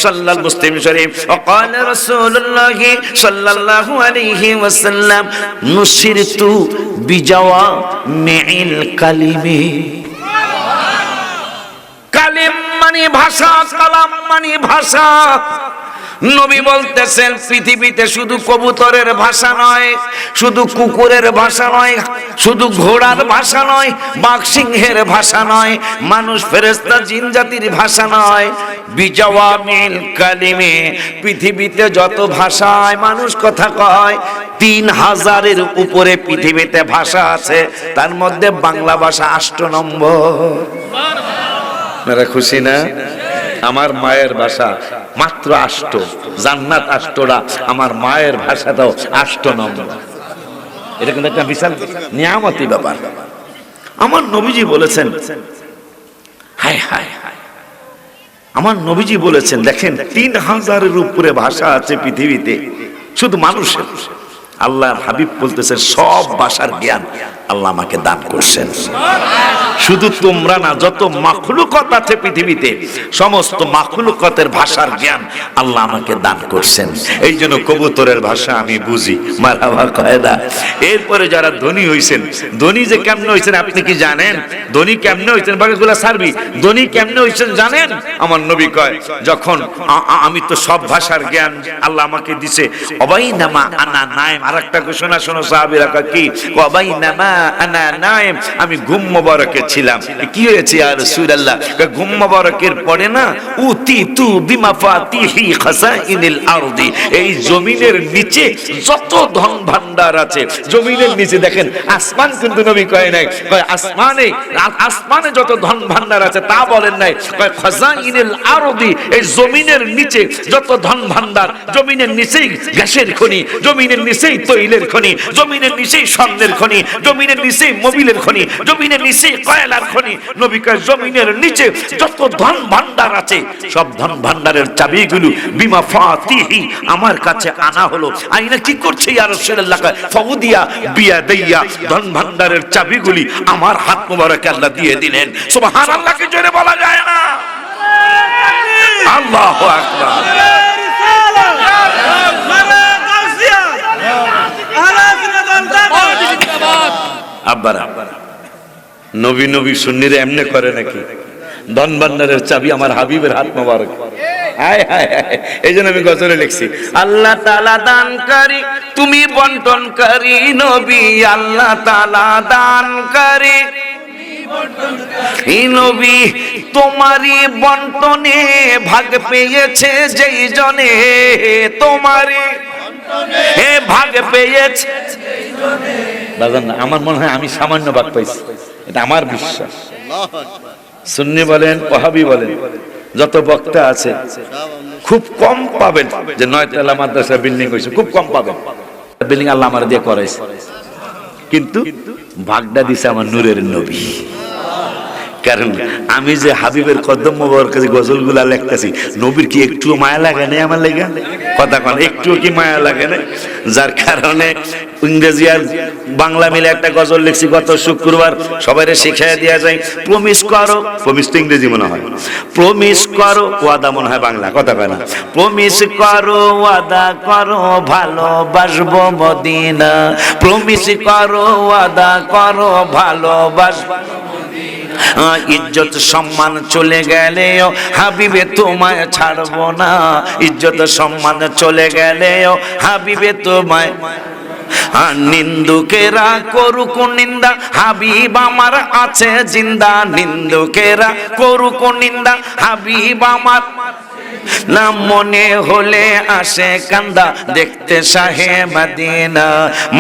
صلى مسلم شريف وقال رسول الله صلى الله عليه وسلم نصرت بجوامع الكلم। কালিম মানে ভাষা, কালাম মানে ভাষা। নবী বলতেছেন পৃথিবীতে শুধু কবুতরের ভাষা নয়, শুধু কুকুরের ভাষা নয়, শুধু ঘোড়ার ভাষা নয়, বাঘ সিংহের ভাষা নয়, মানুষ ফেরেশতা জিন জাতির ভাষা নয়, বিজাওয়ামিল কালিমে পৃথিবীতে যত ভাষায় মানুষ কথা কয় ৩,০০০-এর উপরে পৃথিবীতে ভাষা আছে, তার মধ্যে বাংলা ভাষা ৮ নম্বর। আপনারা খুশি না? আমার মায়ের ভাষা মাত্র ৮, জান্নাত ৮টা, আমার মায়ের ভাষাটাও ৮ নম্বর। এটা কিন্তু একটা বিশাল নিয়ামতি ব্যাপার। আমার নবীজি বলেছেন, হায় হায় হায়, আমার নবীজি বলেছেন, দেখেন ৩,০০০-এর উপরে ভাষা আছে পৃথিবীতে শুধু মানুষের। আল্লাহর হাবিব বলতেছেন সব ভাষার জ্ঞান আল্লাহ আমাকে দান করছেন। শুধু তোমরা না, যত মাখলুকাত আছে পৃথিবীতে সমস্ত মাখলুকাতের ভাষার জ্ঞান আল্লাহ আমাকে দান করছেন। এই জন্য কবুতরের ভাষা আমি বুঝি, মারহাবা কয়দা। এরপরে যারা ধনী হইছেন, ধনী যে কেমনে হইছেন আপনি কি জানেন? ধনী কেমনে হইছেন? বাকিগুলা সারবি, ধনী কেমনে হইছেন জানেন? আমার নবী কয়, যখন আমি তো সব ভাষার জ্ঞান আল্লাহ আমাকে দিছে, অবাইনামা আনা নাইম। আরেকটা ঘোষণা শোনো সাহাবীরা, কি অবাইনামা আনা নাইম, আমি ঘুম মোবারকে ছিলাম। কি হয়েছে ইয়া রাসূলুল্লাহ? ঘুম মোবারকের পরে না উতিতু বিমাফাতিহি খাসাইনিল আরদি, এই জমিনের নিচে যত ধন ভান্ডার আছে, জমিনের নিচে দেখেন, আসমান কিন্তু নবী কয় নাই, কয় আসমানে যত ধন ভান্ডার আছে তা বলেন নাই, কয় খাসাইনিল আরদি, এই জমিনের নিচে যত ধন ভান্ডার, জমিনের নিচেই গ্যাসের খনি, জমিনের নিচেই তৈলের খনি, জমিনের নিচেই স্বর্ণের খনি, জমিনের নিচেই মোবিলের খনি, জমিনের নিচেই কয়লার খনি। নবী কয় জমিনের নিচে যত ধন ভান্ডার আছে সব ধন ভান্ডারের চাবিগুলো বিমা ফাতিহি আমার কাছে আনা হলো। আইনা কি করছে ইয়া রাসূলুল্লাহ? ফাউদিয়া বিয়াদাইয়া, ধন ভান্ডারের চাবিগুলি আমার হাত মোবারকে আল্লাহ দিয়ে দিলেন। সুবহানাল্লাহ কি জোরে বলা যায় না? আল্লাহু আকবার। আব্বারা নবী নবী সুন্নিরে এমনে করে নাকি? ধন ভান্ডারের চাবি আমার হাবিবের হাত মোবারক। হায় হায় হায়, এই জন্য আমি গজলে লিখছি, আল্লাহ তাআলা দানকারী, তুমি বন্টনকারী নবী। আল্লাহ তাআলা দানকারী, এই নবী তোমারই বন্টনে ভাগ পেয়েছে যেই জনে, তোমারই ভাগ পেয়েছে। বাজান না, আমার মনে হয় আমি সামান্য ভাগ পাইছি, এটা আমার বিশ্বাস। সুন্নি বলেন ওয়াহাবি বলেন যত বক্তা আছে খুব কম পাবেন যে 9 তলা মাদ্রাসা বিল্ডিং হয়েছে, খুব কম পাবেন। বিল্ডিং আল্লাহ আমার দিয়ে করাইছে, কিন্তু ভাগটা দিছে আমার নূরের নবী। কারণ আমি যে হাবিবের কদম মোবারক কাছে গজলগুলা লিখতেছি, নবীর কি একটু মায়া লাগে না আমার লাগা? কথা কোন একটু কি মায়া লাগে না? যার কারণে ইংরেজি আর বাংলা মিলে একটা গজল লিখছি গত শুক্রবার, সবাইরে শিখিয়ে দেওয়া যায়। প্রমিস করো, প্রমিস তো ইংরেজি মনে হয়, প্রমিস করো ওয়াদা মনে হয় বাংলা, কথা কয় না। প্রমিস করো ওয়াদা করো ভালোবাসবো মদিনা, প্রমিস করো ওয়াদা করো ভালোবাসবো। ইজ্জত সম্মান চলে গেলেও হাবিবে তোমায় ছাড়বো না, ইজ্জত সম্মান চলে গেলেও হাবিবে তোমায়। নিন্দুকেরা করুক নিন্দা, হাবিব আমার আছে জিন্দা। নিন্দুকেরা করুক নিন্দা, হাবিব আমার না। মনে হলে আসে কান্দা দেখতে শাহে মদিনা,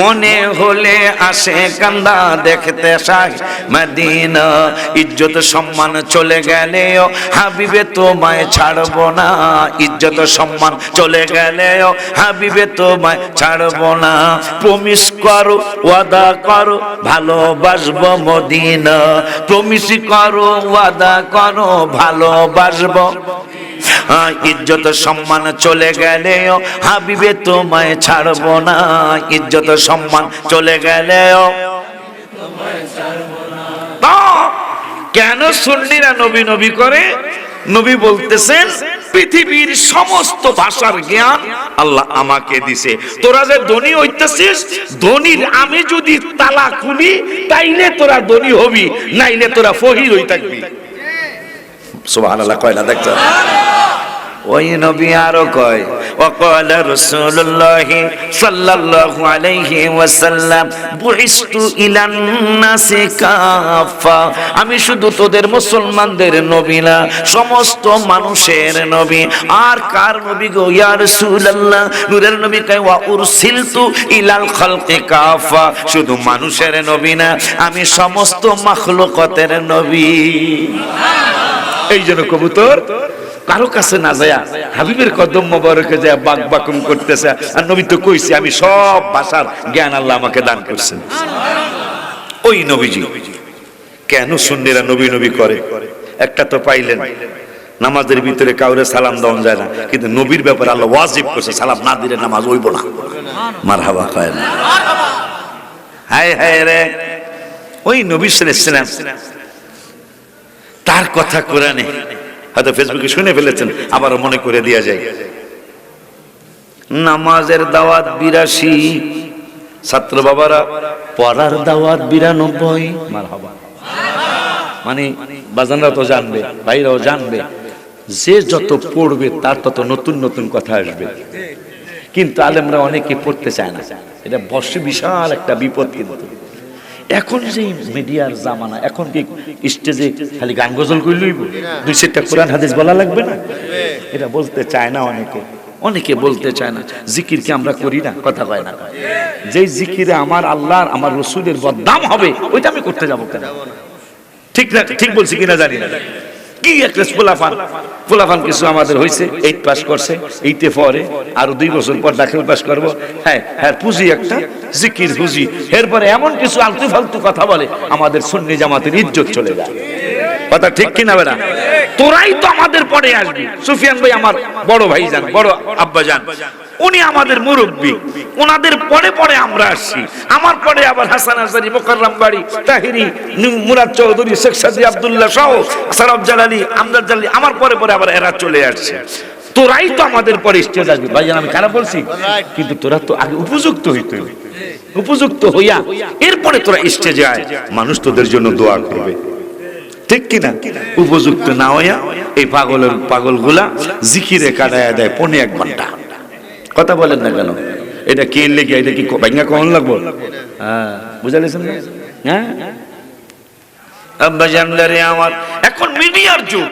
মনে হলে আসে কান্দা দেখতে শাহে মদিনা। ইজ্জত সম্মান চলে গেলেও হাবিবে তোমায় ছাড়বো না, ইজ্জত সম্মান চলে গেলেও হাবিবে তোমায় ছাড়বো না। প্রমিস করো ওয়াদা করো ভালোবাসবো মদিনা, প্রমিস করো ওয়াদা করো ভালোবাসবো। ইজ্জত সম্মান চলে গেলেও হাবিবে তোমায় ছাড়বো না, ইজ্জত সম্মান চলে গেলেও। কেন সুন্নিরা নবী নবী করে? নবী বলতেছেন পৃথিবীর সমস্ত ভাষার জ্ঞান আল্লাহ আমাকে দিছে। তোরা যে ধনী হইতেছিস, ধনীর আমি যদি তালা খুলি তাইলে তোরা ধনী হবি, নাইলে তোরা ফকির হই থাকবি। সুবহানাল্লাহ কয় না? দেখছো ওই নবী আরো কয়, ওয়াকালা রাসূলুল্লাহ সাল্লাল্লাহু আলাইহি ওয়াসাল্লাম বুইস্তু ইলান নাসি কাফা, আমি শুধু তোদের মুসলমানদের নবী না, সমস্ত মানুষের নবী। আর কার নবী গো ইয়া রাসূলুল্লাহ? নূরের নবী কয় ওয়া উরসিলতু ইলাল খালকি কাফা, শুধু মানুষের নবী না, আমি সমস্ত মাখলুকাতের নবী। এই জন্য কবুতর কারো কাছে না যায় হাবিবের কদম মোবারকে যায় বাক বাকুম করতেছে। আর নবী তো কইছে আমি সব ভাষার জ্ঞান আল্লাহ আমাকে দান করছেন। ওই নবীজি কেন সুন্নিরা নবী নবী করে? একটা তো পাইলেন, নামাজের ভিতরে কাউরে সালাম দেওয়া যায় না, কিন্তু নবীর ব্যাপারে আল্লাহ ওয়াজিব করছে, সালাম না দিলে নামাজ হইব না। মারহাবা কয় না? হায় হায় রে, ওই নবী সাল্লাল্লাহু আলাইহি ওয়াসাল্লাম তার কথা কোরআনে হয়তো ফেসবুকে শুনে ফেলেছেন, আবার মনে করে দেয়া যায়। নামাজের দাওয়াত 82, ছাত্র বাবারা পড়ার দাওয়াত 92। মারহাবা। মানে বাজানরা তো জানবে, ভাইরাও জানবে, যে যত পড়বে তার তত নতুন নতুন কথা আসবে। কিন্তু আলেমরা অনেকে পড়তে চায় না, এটা বর্ষে বিশাল একটা বিপদ। কিন্তু এখন যে মিডিয়ার জামানা, এখন কি স্টেজে খালি গান গজল কই লইব, 2-4টা কোরআন হাদিস বলা লাগবে না? এটা বলতে চায় না অনেকে, অনেকে বলতে চায় না। জিকির কি আমরা করি না? কথা কয় না? যেই জিকিরে আমার আল্লাহর আমার রাসূলের বদনাম হবে ওইটা আমি করতে যাব কেন? ঠিক না? ঠিক বলছি কিনা জানি না। কি একটা পোলাফান কিছু আমাদের হয়েছে, 8 পাস করছে, 8-এ পরে আরো 2 বছর পর দাখিল পাস করবো। হ্যাঁ হ্যাঁ, পুঁজি একটা জিকির পুঁজি, এরপরে এমন কিছু আলতু ফালতু কথা বলে আমাদের সুন্নি জামাতের ইজ্জত চলে যায়। কথা ঠিক কিনা বেটা? তোরাই তো আমাদের পরে আসবি। সুফিয়ান ভাই আমার বড় ভাই জান, বড় আব্বা জান, উনি আমাদের মুরব্বী, ওনাদের পরে পরে আমরা আসছি। আমার পরে আবার হাসান আজহারি, মোকাররম বাড়ি, তাহিরি, মুরাদ চৌধুরী, শেখ সাদি আব্দুল্লাহ সহ সারাফ জালালি, আমজাদ জালালি, আমার পরে পরে আবার এরা চলে আসছে। তোরাই তো আমাদের পরে স্টেজ আসবি। ভাইজান আমি খারাপ বলছি? কিন্তু তোরা তো আগে উপযুক্ত হইতে, উপযুক্ত হইয়া এরপরে তোরা স্টেজে আয়, মানুষ তোদের জন্য দোয়া করবে। ঠিক কিনা? উপযুক্ত না হইয়া এই পাগলগুলা জিকিরে কাটায় দেয় 1.5 ঘন্টা। কথা বলেন না কেন? এটা কে লেগে, এটা কি ভাঙ্গা কখন লাগবো? হ্যাঁ, বুঝা গেছেন না? হ্যাঁ আব্বা জানলারে আমার, এখন মিডিয়ার যুগ।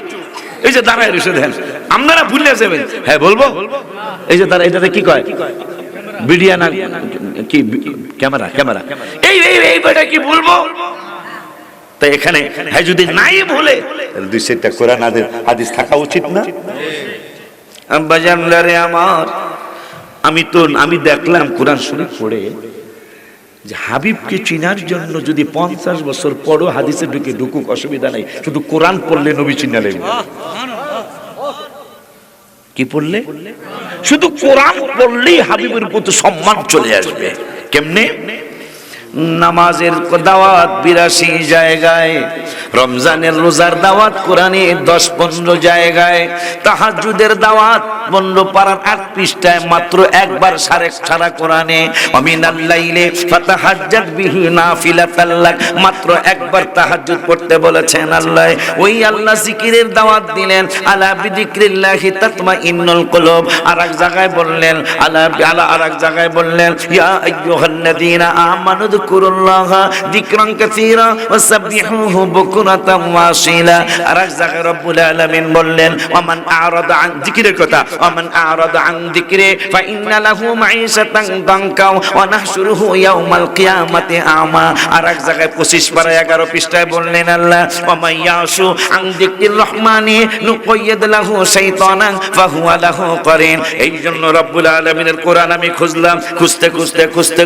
এই যে দাঁড়ায় রয়েছে দেন, আপনারা ভুলে যাবেন। হ্যাঁ বলবো, এই যে তারা এটাতে কি কয়, মিডিয়া না কি ক্যামেরা, ক্যামেরা, এই এই বেটা কি বলবো? তাই এখানে হ্যাঁ যদি নাই ভুলে 2-4টা কোরআন হাদিস থাকা উচিত না? আব্বা জানলারে আমার, আমি দেখলাম কোরআন শরীফ পড়ে যে হাবিবকে চিনার জন্য যদি 50 বছর পরও হাদিসে ঢুকুক অসুবিধা নাই, শুধু কোরআন পড়লে নবী চিনা লাগবে। কি পড়লে? শুধু কোরআন পড়লেই হাবিবের প্রতি সম্মান চলে আসবে। কেমনে? নামাজের দাওয়াত 82 জায়গায়, রমজানের রোজার দাওয়াত কোরআনে 10-15 জায়গায়, তাহাজ্জুদের দাওয়াত 15 পারার 8 পৃষ্ঠায় মাত্র একবার সারা কোরআনে, আমিনাল লাইলে ফাতাহাজ্জাত বিহি নাফিলাতাল লাক, মাত্র একবার তাহাজ্জুদ পড়তে বলেছেন আল্লাহ। ওই আল্লাহ জিকিরের দাওয়াত দিলেন, আলা বিযিকরিল্লাহি তাতমাইন্নুল কুলুব। আরেক জায়গায় বললেন আরেক জায়গায় বললেন ইয়া আইয়ুহাল্লাযীনা আমানু যকুরুল্লাহা যিকরান কাসীরা ওয়াসাব্বিহুহু বুকরাতাম ওয়াসিলা। আরেক জায়গায় রব্বুল আলামিন বললেন ওয়ামান আ'রাদা আন যিকরের কথা, ওয়ামান আ'রাদা আন যিকরি ফাইন্না লাহু মাঈশাতান দানকা ওয়া নাহশুরুহু ইয়াওমাল কিয়ামাতি আমা। আরেক জায়গায় 25 পারা 11 পৃষ্ঠায় বললেন আল্লাহ ওয়ামান ইয়াশু আন যিকরির রহমানি নুকাইয়িদ লাহু শাইতানান ফাহুয়া লাহু কারিন। এই জন্য রব্বুল আলামিনের কোরআন আমি খুঁজলাম,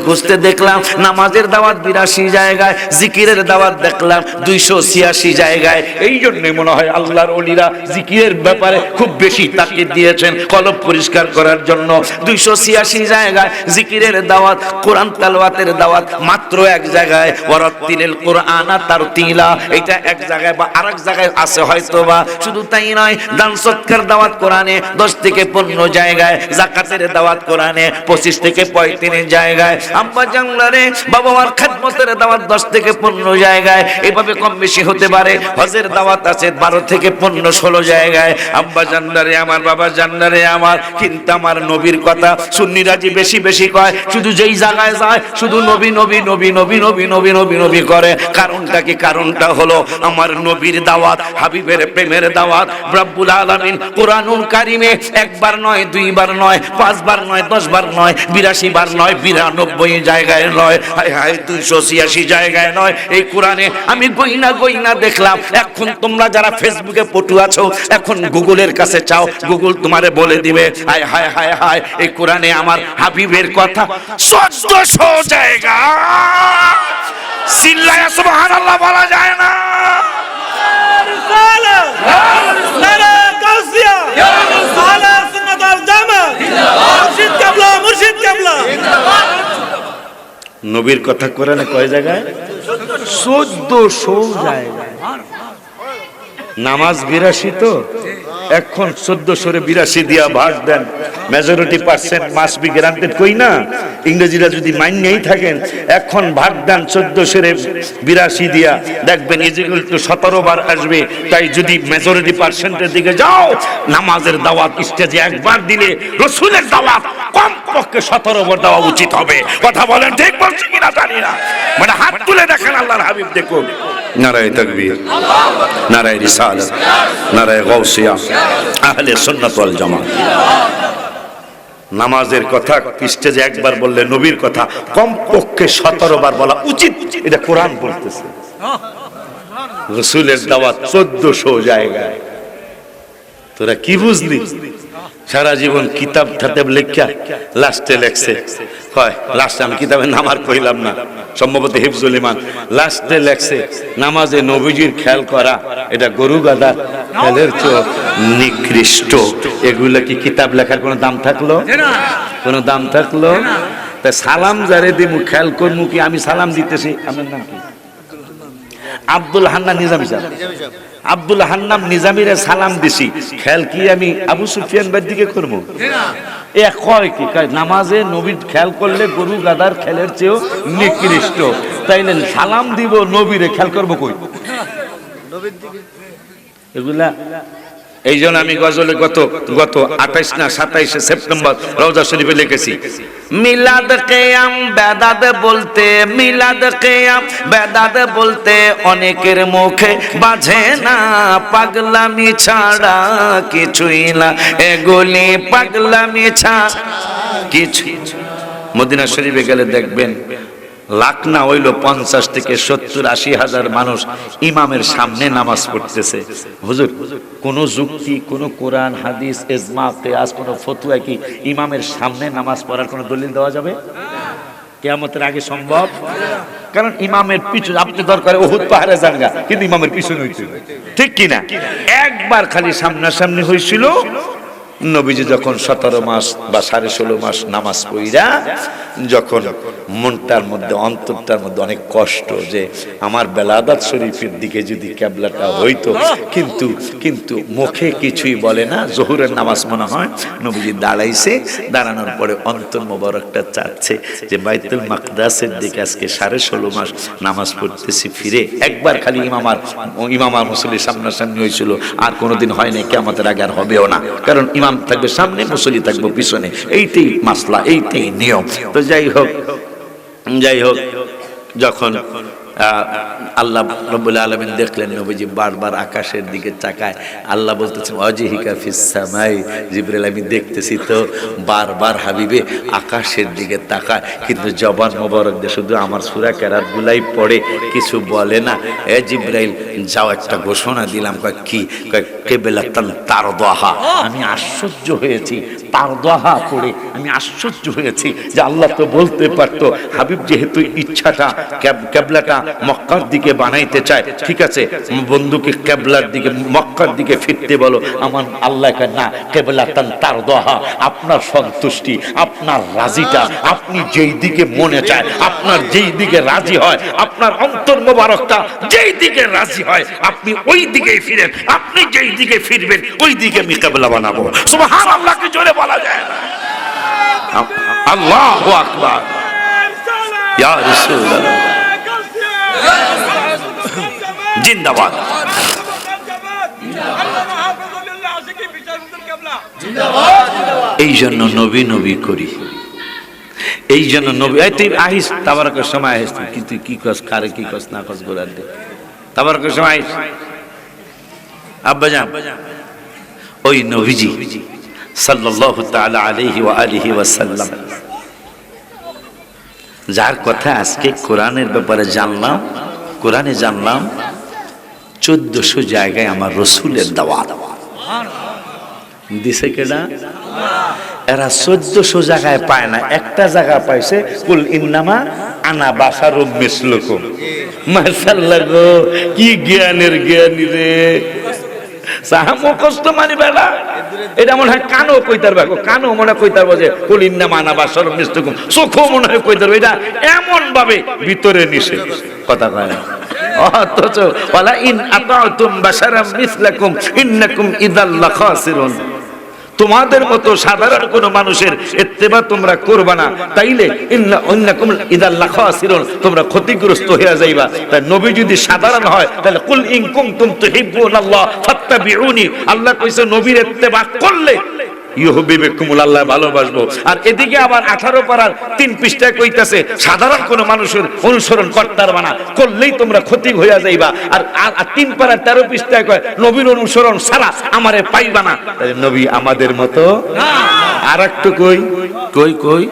খুঁজতে দেখলাম নামাজের দাওয়াত 82 জায়গায়, জিকিরের দাওয়াত দেখলাম 286 জায়গায়। এই জন্য মনে হয় আল্লাহর ওলিরা জিকিরের ব্যাপারে খুব বেশি তাকিদ দিয়েছেন, কলব পরিষ্কার করার জন্য। 286 জায়গায় জিকিরের দাওয়াত, কোরআন তেলাওয়াতের দাওয়াত মাত্র এক জায়গায়, ওয়ারাত্তিলিল কুরআনা তারতিলা, এটা এক জায়গায় বা আরেক জায়গায় আছে হয়তোবা। শুধু তাই নয়, দান সৎকার দাওয়াত কোরআনে 10 থেকে 15 জায়গায়, যাকাতের দাওয়াত কোরআনে 25 থেকে 35 জায়গায়। আব্বা জানলারে বাবা মার খেদমতের দাওয়াত 10 থেকে 15 জায়গায়, এভাবে কম বেশি হতে পারে। হজের দাওয়াত আছে 12 থেকে 15-16 জায়গায়। আব্বা জানলারে আমার, বাবা জানলারে আমার, কিন্তু আমার নবীর কথা সুন্নিরা যে বেশি কয়, শুধু যেই জায়গায় যায় শুধু নবী নবী নবী নবী নবী নবী নবী নবী করে। কারণটা কি? কারণটা হলো আমার নবীর দাওয়াত, হাবিবের প্রেমের দাওয়াত রব্বুল আলামিন কোরআনুল কারিমে একবার নয়, 2 বার নয়, 5 বার নয়, 10 বার নয়, 82 বার নয়, 92 জায়গায় নয়, হায় হায় 286 জায়গায় নয়। এই কোরআনে আমি গইনা দেখলাম। এখন তোমরা যারা ফেসবুকে পটু আছো, এখন গুগলের কাছে চাও, গুগল তোমারে বলে দিবে হায় হায় হায় হায় এই কোরআনে আমার হাবিবের কথা 1400 জায়গা। চিল্লায়া সুবহানাল্লাহ বলা যায় না? নবীর কথা কোরআনে কয় জায়গায়? 1400 জায়গায়। নামাজ 82 তো, এখন 1482 দিয়া ভাগ দেন। Majority percent must be granted কই না, ইংরেজিরা যদি মাইন্যই থাকেন, এখন ভাগ দেন 1482 দিয়া, দেখবেন ইজিকুয়াল টু 17 বার আসবে। তাই যদি মেজরিটি পার্সেন্টের দিকে যাও, নামাজের দাওয়াত স্টেজে একবার দিলে রাসূলের দাওয়াত কমপক্ষে 17 বার দেওয়া উচিত হবে। কথা বলেন ঠিক বলছি কিনা জানি না, মানে হাত তুলে দেখেন আল্লাহর হাবিব দেখুন। নারায়ে তাকবীর, নারায়ে রিসালাত, নারায়ে গাউসিয়া, আহলে সুন্নাত ওয়াল জামাত। নামাজের কথা স্টেজে একবার বললে নবীর কথা কমপক্ষে 17 বার বলা উচিত, এটা কোরআন বলতেছে। রাসূলের দাওয়াত 1400 জায়গায়। তোরা কি বুঝলি? সারা জীবন কিতাব ঠাতাব লেখা লাস্টে লেখছে, হয় লাস্টে আমি কিতাবের নাম আর কইলাম না, সম্ভবত হিফজুল ইমান, লাস্টে লেখছে নামাজে নবীজির খেয়াল করা এটা গরু গাদা খেলের চেয়ে নিকৃষ্ট। এগুলা কি কিতাব লেখার কোনো দাম থাকলো? কোনো দাম থাকলো? তা সালাম যারে দিমু খেয়াল করমু কি আমি সালাম দিতেছি? আপনার নাম কি? আব্দুল হান্নান নিজামী সাহেব। আব্দুল হান্নান নিজামীরে সালাম দিছি, খেয়াল কি আমি আবু সুফিয়ান ভাইয়ের দিকে করবো? এ কয় কি নামাজে নবীর খেয়াল করলে গরু গাদার খেলের চেয়েও নিকৃষ্ট, তাইলে সালাম দিব নবীরে খেয়াল করবো কই? এগুলা এই জন্য আমি গজলে গত 28 না 27 সেপ্টেম্বর রওজা শরীফে লিখেছি, মিলাদ কিয়াম বেদাত বলতে, মিলাদ কিয়াম বেদাত বলতে অনেকের মুখে বাজে না, পাগলামি ছাড়া কিছুই না, এগুলি পাগলামি ছাড়া কিছু। মদিনা শরীফে গেলে দেখবেন লাখ না হইল 50 থেকে 70-80 হাজার মানুষ ইমামের সামনে নামাজ পড়তেছে। হুজুর কোন যুক্তি, কোন কোরআন হাদিস ইজমা কিয়াস কোন ফতোয়া কি ইমামের সামনে নামাজ পড়ার কোন দলিল দেওয়া যাবে? কিয়ামতের আগে সম্ভব? কারণ ইমামের পিছনে আপনি দরকার উহুদ পাহাড়ে জায়গা, কিন্তু ইমামের পিছনে হইছিল, ঠিক কি না? একবার খালি সামনাসামনি হইছিল নবীজি যখন 17 মাস বা 16.5 মাস নামাজ পড়া, যখন মনটার মধ্যে অন্তরটার মধ্যে অনেক কষ্ট যে আমার বেলাদাত শরীফের দিকে যদি কিবলাটা হইতো, কিন্তু মুখে কিছুই বলে না। জোহরের নামাজ মনে হয় নবীজি দাঁড়াইছে, দাঁড়ানোর পরে অন্তর মোবারকটা চাচ্ছে যে বাইতুল মাকদাসের দিকে আজকে 16.5 মাস নামাজ পড়তেছি ফিরে। একবার খালি ইমাম আর মুসল্লি সামনাসামনি হয়েছিল, আর কোনোদিন হয় না, কিয়ামতের আগে আর হবেও না। কারণ ইমাম থাকবে সামনে, মুসল্লি থাকবে পিছনে, এইটাই মাসলা, এইটাই নিয়ম। তো যাই হোক যখন আল্লাহ রাব্বুল আলামিন দেখলেন নবীজি বারবার আকাশের দিকে তাকায়, আল্লাহ বলতেছেন ওয়াজহিকা ফিস সামাই, জিবরাইল আমি দেখতেছি তো বারবার হাবিবে আকাশের দিকে তাকায়, কিন্তু জবান মোবারক দিয়ে শুধু আমার সূরা কেরাতগুলাই পড়ে, কিছু বলে না। এ জিবরাইল যাও একটা ঘোষণা দিলাম। কয় কি? কয় কিবলাতান তারদাহা। আমি আশ্চর্য হয়েছি, তারদাহা পড়ে আমি আশ্চর্য হয়েছি যে আল্লাহ তো বলতে পারতো হাবিব যেহেতু ইচ্ছাটা কিবলাটা মক্কার দিকে বানাইতে চায়, ঠিক আছে বন্ধুকে কিবলার দিকে মক্কার দিকে ফিরতে বলো। আমার আল্লাহ না, কিবলাতান তারদাহা, আপনার সন্তুষ্টি, আপনার রাজিটা, আপনি যেই দিকে মনে চায়, আপনার যেই দিকে রাজি হয়, আপনার অন্তর মোবারকটা যেই দিকে রাজি হয়, আপনি ওই দিকেই ফিরেন। আপনি যেই দিকে ফিরবেন ওই দিকে আমি কিবলা বানাবো। সুবহানাল্লাহ কি জোরে বলা যায় না? আল্লাহু আকবার, ইয়া রাসূলুল্লাহ জিন্দাবাদ। এই জন্য নবী করি, এই জন্য নবী তুই আহিস তাবারকের সময় আহিস, কিন্তু কি কস কারে কি কস না কস গোলার দে তাবারকের সময় আহিস। আব্বাজান ওই নবীজি সাল্লাল্লাহু তাআলা আলাইহি ওয়া আলিহি ওয়াসাল্লাম যার কথা আজকে কোরআনের ব্যাপারে জানলাম, কোরআনে জানলাম 1400 জায়গায় আমার রসুলের দাওয়াত দিছে কেডা? এরা 1400 জায়গায় পায় না, একটা জায়গা পাইছে কুল ইন্নামা আনা বাশারুম মিসলুকুম। মাশাআল্লাহ গো, কি জ্ঞানের জ্ঞানী রে! সাহামো কষ্ট মানি বেলা, এটা মনে হয় কানও কইতার বাগো, কানও মনে কইতার বাজে কুল ইন্নামা আনা বাশারুম মিসলুকুম, চোখও মনে হয় কইতার, এটা এমন ভাবে ভিতরে নিছে কথা কয় না। অথচ ওয়ালা ইন আতাতুম বাশারাম মিসলাকুম ইন্নাকুম ইযাল লাখাসিরুন, তোমাদের মতো সাধারণ কোন মানুষের ইত্তেবা তোমরা করবা না, তাইলে ইন্নাকুম ইযাল লাখাসিরুন, তোমরা ক্ষতিগ্রস্ত হয়ে যাইবা। তাই নবী যদি সাধারণ হয় তাহলে কুল ইন কুনতুম তুহিব্বুনাল্লাহ ফাত্তাবিউনি, আল্লাহ কইছে নবীর ইত্তেবা করলে ইউহিব্বুকুমুল্লাহ, আল্লাহ ভালোবাসবো। আর এদিকে আবার 18 পারার 3 পৃষ্ঠায় কইতাছে সাধারণ কোন মানুষের অনুসরণ করতে পারবা না, করলেই তোমরা ক্ষতি হইয়া যাইবা। আর 3 পারার 13 পৃষ্ঠায় কয় নবীর অনুসরণ ছাড়া আমারে পাইবা না। তাই নবী আমাদের মতো না। আর একটু কই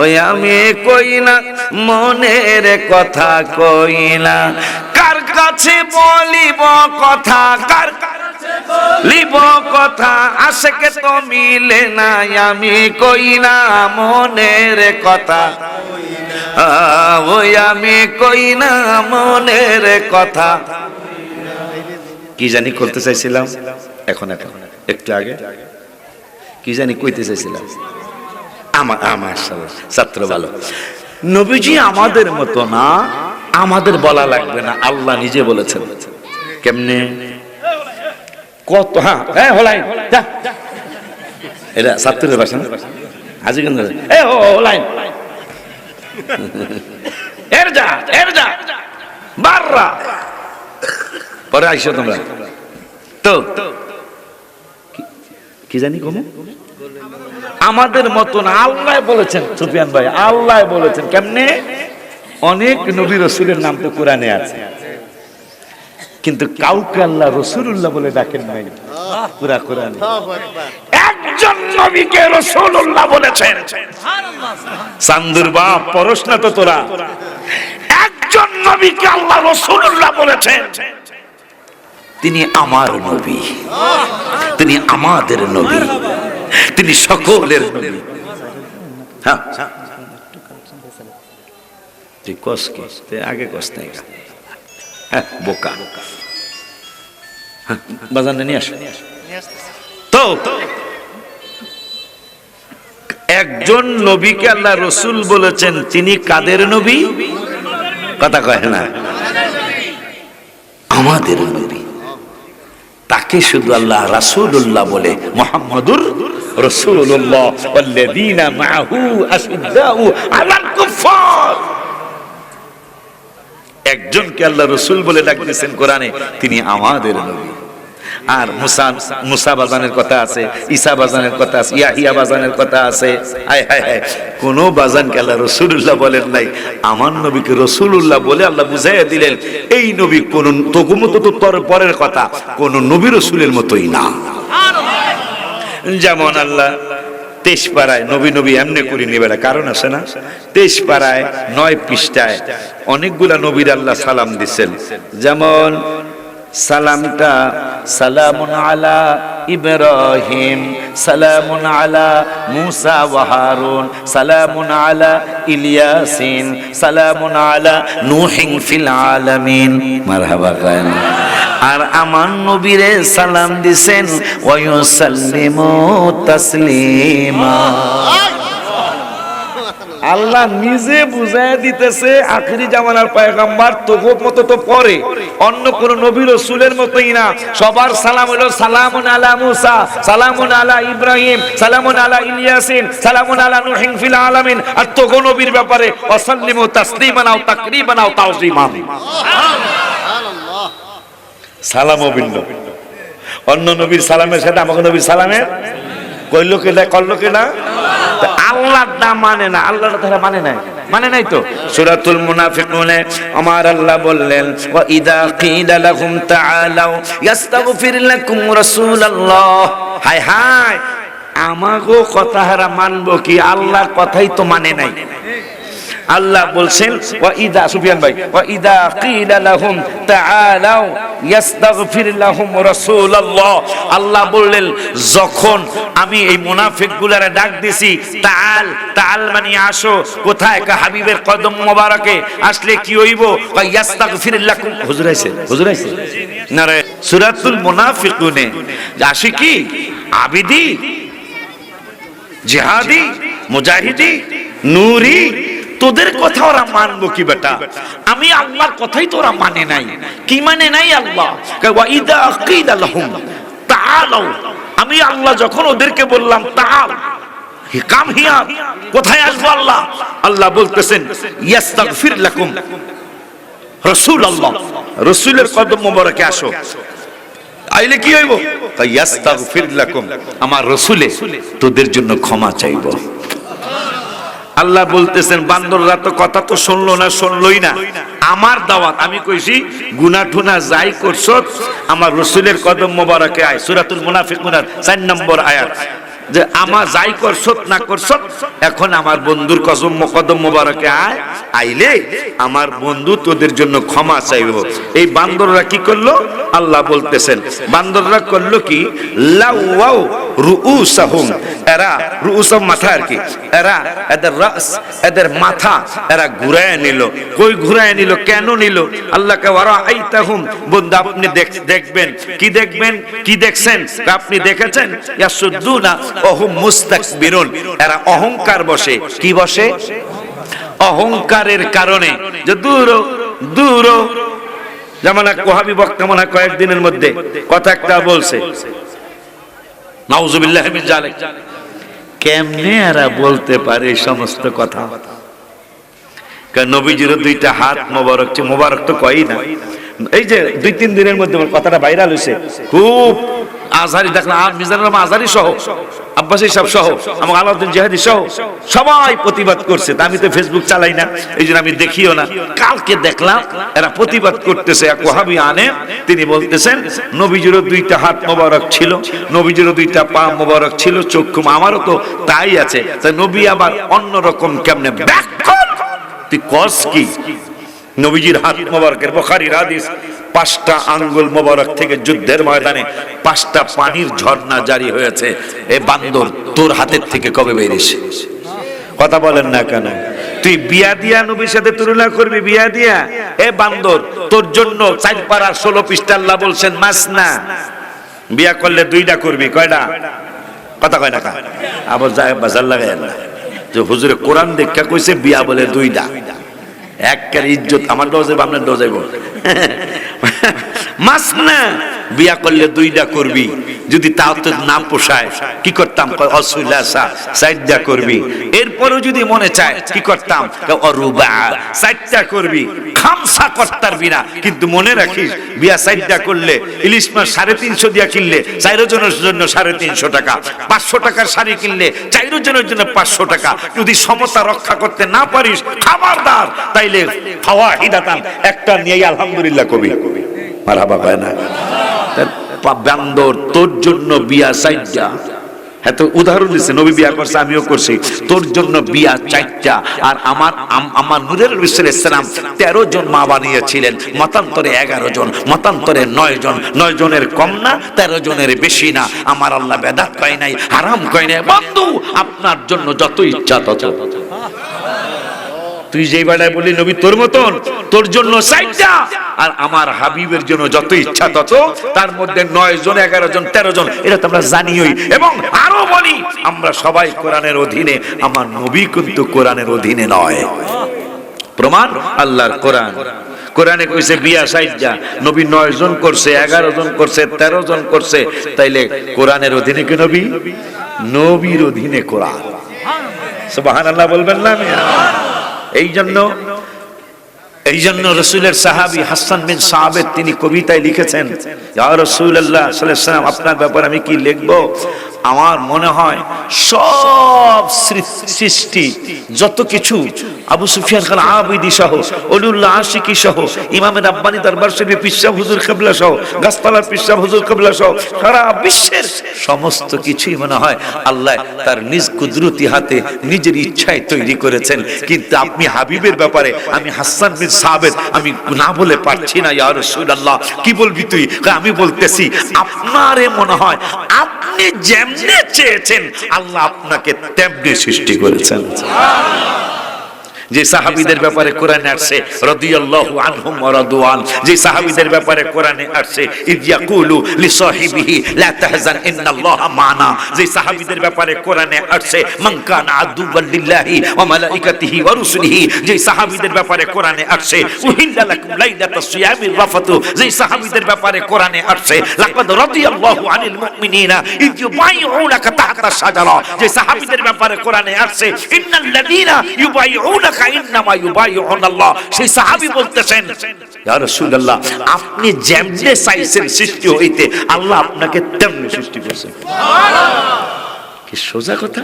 ওই আমি কই না মনের কথা কই না, কার কাছে বলিব কথা, কার কাছে বলিব কথা আশেকে তো মিলে না, আমি কই না মনের কথা, ওই আমি কই না মনের কথা। কি জানি করতে চাইছিলাম এখন একটু আগে কি জানি কইতে চাইছিলাম, আমার ছাত্র ভালো। নবীজি আমাদের মতো না, আমাদের বলা লাগবে না, আল্লাহ নিজে বলেছেন। কেমনে? কত হ্যাঁ হলাই এটা ছাত্রের ভাষা না, হাজি কেন হলাইন এর যা বাররা পরে আইসো তোমরা। তো কি জানি কম আমাদের মতন আল্লাহ বলেছেন, সুফিয়ান ভাই আল্লাহ বলেছেন। কেমনে? অনেক নবী রাসূলের নাম তো কোরআনে আছে, কিন্তু কাউকে আল্লাহ রাসূলুল্লাহ বলে ডাকেন নাই পুরা কোরআনে। একজন নবীকে রাসূলুল্লাহ বলেছেন, চান্দুর বাপ পরশ না তো তোরা। একজন নবীকে আল্লাহ রাসূলুল্লাহ বলেছেন, তিনি আমার নবী, তিনি আমাদের নবী, তিনি সকলের নবী। হ্যাঁ তুই কস কি আগে কস নাই, হ্যাঁ বোকা বাজানে নিয়ে আসো। তো একজন নবীকে আল্লাহ রসুল বলেছেন, তিনি কাদের নবী? কথা কয় না, আমাদের নবী। তাকে শুধু আল্লাহ রাসূলুল্লাহ বলে, মুহাম্মাদুর রাসূলুল্লাহ ওয়াল্লাযীনা মাআহু আশিদ্দাউ আলাল কুফার। একজনকে আল্লাহ রাসূল বলে ডাক দিয়েছেন কোরআনে, তিনি আমাদের নবী। আর মুসা বাজানের কথা আছে, ঈসা বাজানের কথা আছে, ইয়াহিয়া বাজানের কথা আছে। হায় হায় হায়, কোন বাজানকে আল্লাহ রাসূলুল্লাহ বলেন নাই। আমার নবীকে রাসূলুল্লাহ বলে আল্লাহ বুঝাইয়া দিলেন, এই নবী কোন তোর মতো তো তোর পরের কথা, কোন নবী রাসূলের মতোই না। যেমন আল্লাহ 23 পারায় নবী নবী এমনি করে নিবে, কারণ আছে না? 23 পারায় 9 পৃষ্ঠায় অনেকগুলা নবীর আল্লাহ সালাম দিচ্ছেন। যেমন সালামটা সালামুন আলা ইব্রাহিম, সালামুন আলা মুসা ওয়া হারুন, সালামুন আলা ইলিয়াসিন, সালামুন আলা নূহিন ফিল আলামিন। মারহাবা গান। আর আমার নবীরে সালাম দিছেন ওয়া ইউসাল্লিমু তাসলিমা। আল্লাহ নিজে বুঝায় দিতেছে আখিরি জামানার পয়গম্বর তোর মতো তো পরে, অন্য কোন নবী রাসূলের মতই না। সবার সালাম হলো সালামুন আলা মুসা, সালামুন আলা ইব্রাহিম, সালামুন আলা ইলিয়াসিন, সালামুন আলা নূহিন ফিল আলামিন। আর তোগো নবীর ব্যাপারে ওয়াসাল্লিমু তাসলিমান আও তাকরিবান আও তাওজিমান। সুবহানাল্লাহ। সালামও ভিন্ন, অন্য নবীর সালামের সাথে আমাদের নবীর সালামের কইলো কেডা করলো কেডা? আল্লাহর নাম মানে না, আল্লাহর তারা মানে নাই তো। সূরাতুল মুনাফিকুনে আমার আল্লাহ বললেন, ওয়া ইযা কিলা লাহুম তাআলাউ ইস্তাগফির লাকুম রাসূলুল্লাহ। হায় হায়, আমাগো কথা হারা মানবো কি? আল্লাহর কথাই তো মানে নাই। আল্লাহ বলছেন ওয়া ইদা, সুফিয়ান ভাই, ওয়া ইদা কিলা লাহুম তাআলাউ ইস্তাগফির লাহুম রাসূলুল্লাহ। আল্লাহ বললেন, যখন আমি এই মুনাফিকগুলারে ডাক দিছি, তাআল তাআল মানে আসো, কোথায়? হাবিবের কদম মোবারকে আসলে কি হইব? ইস্তাগফির লাকুম। হুজুর আইছে না রে? সূরাতুল মুনাফিকুনে আশিকি, আবিদি, জিহাদি, মুজাহিদি, নূরি, তোদের কথা ওরা মানবো কি বেটা? আমি আল্লাহর কথাই তো ওরা মানে নাই। কি মানে নাই? আল্লাহ ওয়া ইযা কিলা লাহুম তাআলাউ, আমি আল্লাহ যখন ওদেরকে বললাম তাআল, কাম হিয়া, কোথায় আসবো আল্লাহ? আল্লাহ বলতেছেন ইস্তাগফির লাকুম রাসূলুল্লাহ, রাসূলের কদম মোবারকে আসো। আইলে কি হইব? ইস্তাগফির লাকুম, আমার রাসূলে তোদের জন্য ক্ষমা চাইব। আল্লাহ বলতেছেন, বান্দররা তো কথা তো শুনলোই না। আমার দাওয়াত আমি কইছি, গুনাহ টুনা যাই করছো আমার রাসূলের কদম মোবারকে আয়। সূরাতুল মুনাফিকুন 4 নম্বর আয়াত। যে আমার যাই করছত না করছত, এখন আমার বন্ধুর কদম মোবারকে আয়, আইলে আমার বন্ধু তোদের জন্য ক্ষমা চাইব। এই বান্দররা কি করলো? আল্লাহ বলতেছেন বান্দররা করলো কি, লাওয়াও রুউসাহুম, এরা রুউসাম মাথা আর কি, এরা এদের রাস, এদের মাথা এরা ঘুরায় নিল। কই ঘুরায় নিল? কেন নিল? আল্লাহকে ওয়ারাআইতাহুম, বন্ধু আপনি দেখবেন কি, দেখবেন কি দেখছেন? আপনি দেখেছেন ইয়াসুদ্দুনা ওহুম মুস্তাকবিরুন, এরা অহংকার বসে। কি বসে? অহংকারের কারণে যে দূর দূর। যেমন এক ওহাবী বক্তা মনে হয় কয়েকদিনের মধ্যে কথা একটা বলছে, নাউযুবিল্লাহি মিন যালিক। কেমনে এরা বলতে পারে এই সমস্ত কথা? কারণ নবীজির দুইটা হাত মোবারক, মোবারক তো কই না। এই যে 2-3 দিনের মধ্যে কথাটা ভাইরাল হয়েছে, খুব আজহারি দেখলাম, আর মিজানুর রহমান আজহারি সহ, আব্বাসী সাহেব সহ, আমার আলাউদ্দিন জিহাদি সহ সবাই প্রতিবাদ করছে। তা আমি তো ফেসবুক চালাই না, এই জন্য আমি দেখিও না। কালকে দেখলাম এরা প্রতিবাদ করতেছে। এক ওয়াহাবী আলেম তিনি বলতেছেন নবীজিরও 2টা হাত মোবারক ছিল, নবীজিরও 2টা পা মোবারক ছিল, চক্ষু আমারও তো তাই আছে, তাই নবী আবার অন্যরকম কেমনে ব্যাখ্যা? তুই কস কি? নবীজির হাত মোবারকের বুখারীর হাদিস, 5টা আঙ্গুল মোবারক থেকে যুদ্ধের ময়দানে 5টা পানির ঝর্ণা জারি হয়েছে। এ বান্দর তোর হাতের থেকে কবে বেরিয়েছে? কথা বলেন না কেন? তুই বিয়া দিয়া নবীর সাথে তুলনা করবি? বিয়া দিয়া? এ বান্দর, তোর জন্য 4 পারার 16 পৃষ্ঠা আল্লাহ বলছেন মাস না, বিয়া করলে 2টা করবি। কয়টা? কথা কয় না কা? আবার যায় বাজার লাগায় না যে হুজুরে কোরআন দেখা কইছে বিয়া বলে 2টা। একটার ইজ্জত আমার ডোজে, আপনার ডোজে মাস না, বিয়া করলে 2টা করবি। যদি তাও তো না পোষায় কি করতাম? অসুলাসা 4টা করবি। এরপরও যদি মনে চায় কি করতাম? অরুবা 4টা করবি। খামসা করতারবি না। কিন্তু মনে রাখিস বিয়া 4টা করলে ইলিশ মাছ 350 দিয়া কিনলে 4 জনের জন্য 350 টাকা, 500 টাকার শাড়ি কিনলে 4 জনের জন্য 500 টাকা। যদি সমতা রক্ষা করতে না পারিস খবরদার, তাইলে ফাওয়াহিদাতান একটা নিয়ে আলহামদুলিল্লাহ কবি। মারহাবা হয় না? বান্দর তোর জন্য বিয়া 4টা। হ্যাঁ, তো উদাহরণ দিচ্ছে, নবী বিয়া করছে, আমিও করছি। তোর জন্য বিয়া 4টা। আর আমার নূরের ইসলাম 13 জন মা বানিয়েছিলেন, মতান্তরে 11 জন, মতান্তরে 9 জন। 9 জনের কম না, 13 জনের বেশি না। আমার আল্লাহ বেদাত কয় নাই, হারাম কয় নাই। বন্ধু আপনার জন্য যত ইচ্ছা তত। তুই যেই বেলায় বলি নবী তোর মতন, তোর জন্য 4টা, আর আমার হাবিবের জন্য যত ইচ্ছা তত। তার মধ্যে 9 জন, 11 জন, 13 জন, এটা তো আমরা জানিই। এবং আরো বলি আমরা সবাই কোরআনের অধীনে, আমার নবী কিন্তু কোরআনের অধীনে নয়। প্রমাণ আল্লাহর কোরআন। কোরআনে কইছে বিয়া 4টা, নবী 9 জন করছে, 11 জন করছে, 13 জন করছে। তাইলে কোরআনের অধীনে কি নবী? নবীর অধীনে কোরআন। সুবহানাল্লাহ বলবেন না? এই জন্য রাসূলের সাহাবী হাসান বিন সাবিত তিনি কবিতায় লিখেছেন, ইয়া রাসূলুল্লাহ সাল্লাল্লাহু আলাইহি ওয়াসাল্লাম আপনার ব্যাপারে আমি কি লিখবো? আমার মনে হয় সব সৃষ্টি যত কিছু, আবু সুফিয়ান খান আবিদি সহ, ওলিউল্লাহ আশিকি সহ, ইমাম রাব্বানি দরবার শরীফ পিসাব হুজুর কিবলা সহ, গাছপালার পিসাব হুজুর কিবলা সহ সারা বিশ্বের সমস্ত কিছুই মনে হয় আল্লাহ তার নিজ কুদরতি হাতে নিজের ইচ্ছায় তৈরি করেছেন। কিন্তু আপনি হাবিবের ব্যাপারে, আমি হাসান বিন সাবিত, আমি না বলে পারছি না। ইয়া রাসূলুল্লাহ কি বলবি তুই? আমি বলতেছি আপনারে মনে হয় আপনি যেমনে চেয়েছেন আল্লাহ আপনাকে তেমনি সৃষ্টি করেছেন। যে সাহাবীদের ব্যাপারে কোরআনে আসছে রাদিয়াল্লাহু আনহুম ওয়া রাদওয়ান, যে সাহাবীদের ব্যাপারে কোরআনে আসছে ইয়াকুলু লিসাহিবিহি লা তাহজান ইন্নাল্লাহা মানা, যে সাহাবীদের ব্যাপারে কোরআনে আসছে মান কানা আদুওয়াল লিল্লাহি ওয়া মালাইকাতিহি ওয়া রুসুলিহি, যে সাহাবীদের ব্যাপারে কোরআনে আসছে উহিল্লা লাকুম লাইলাতাস সিয়ামির রাফাতু, যে সাহাবীদের ব্যাপারে কোরআনে আসছে লাকাদ রাদিয়াল্লাহু আনিল মুমিনিনা ইয ইউবাইউনাকা তাহতা শাজারা, যে সাহাবীদের ব্যাপারে কোরআনে আসছে ইন্নাল্লাযীনা ইউবাইউনাকা ইন্নামা ইউবাইউনাল্লাহ, সেই সাহাবী বলতেছেন ইয়া রাসূলুল্লাহ আপনি যেমনে চাইছেন সৃষ্টি হইতে আল্লাহ আপনাকে তেমনি সৃষ্টি করেছেন। সুবহানাল্লাহ! কি সোজা কথা,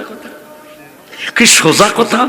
কি সোজা কথা।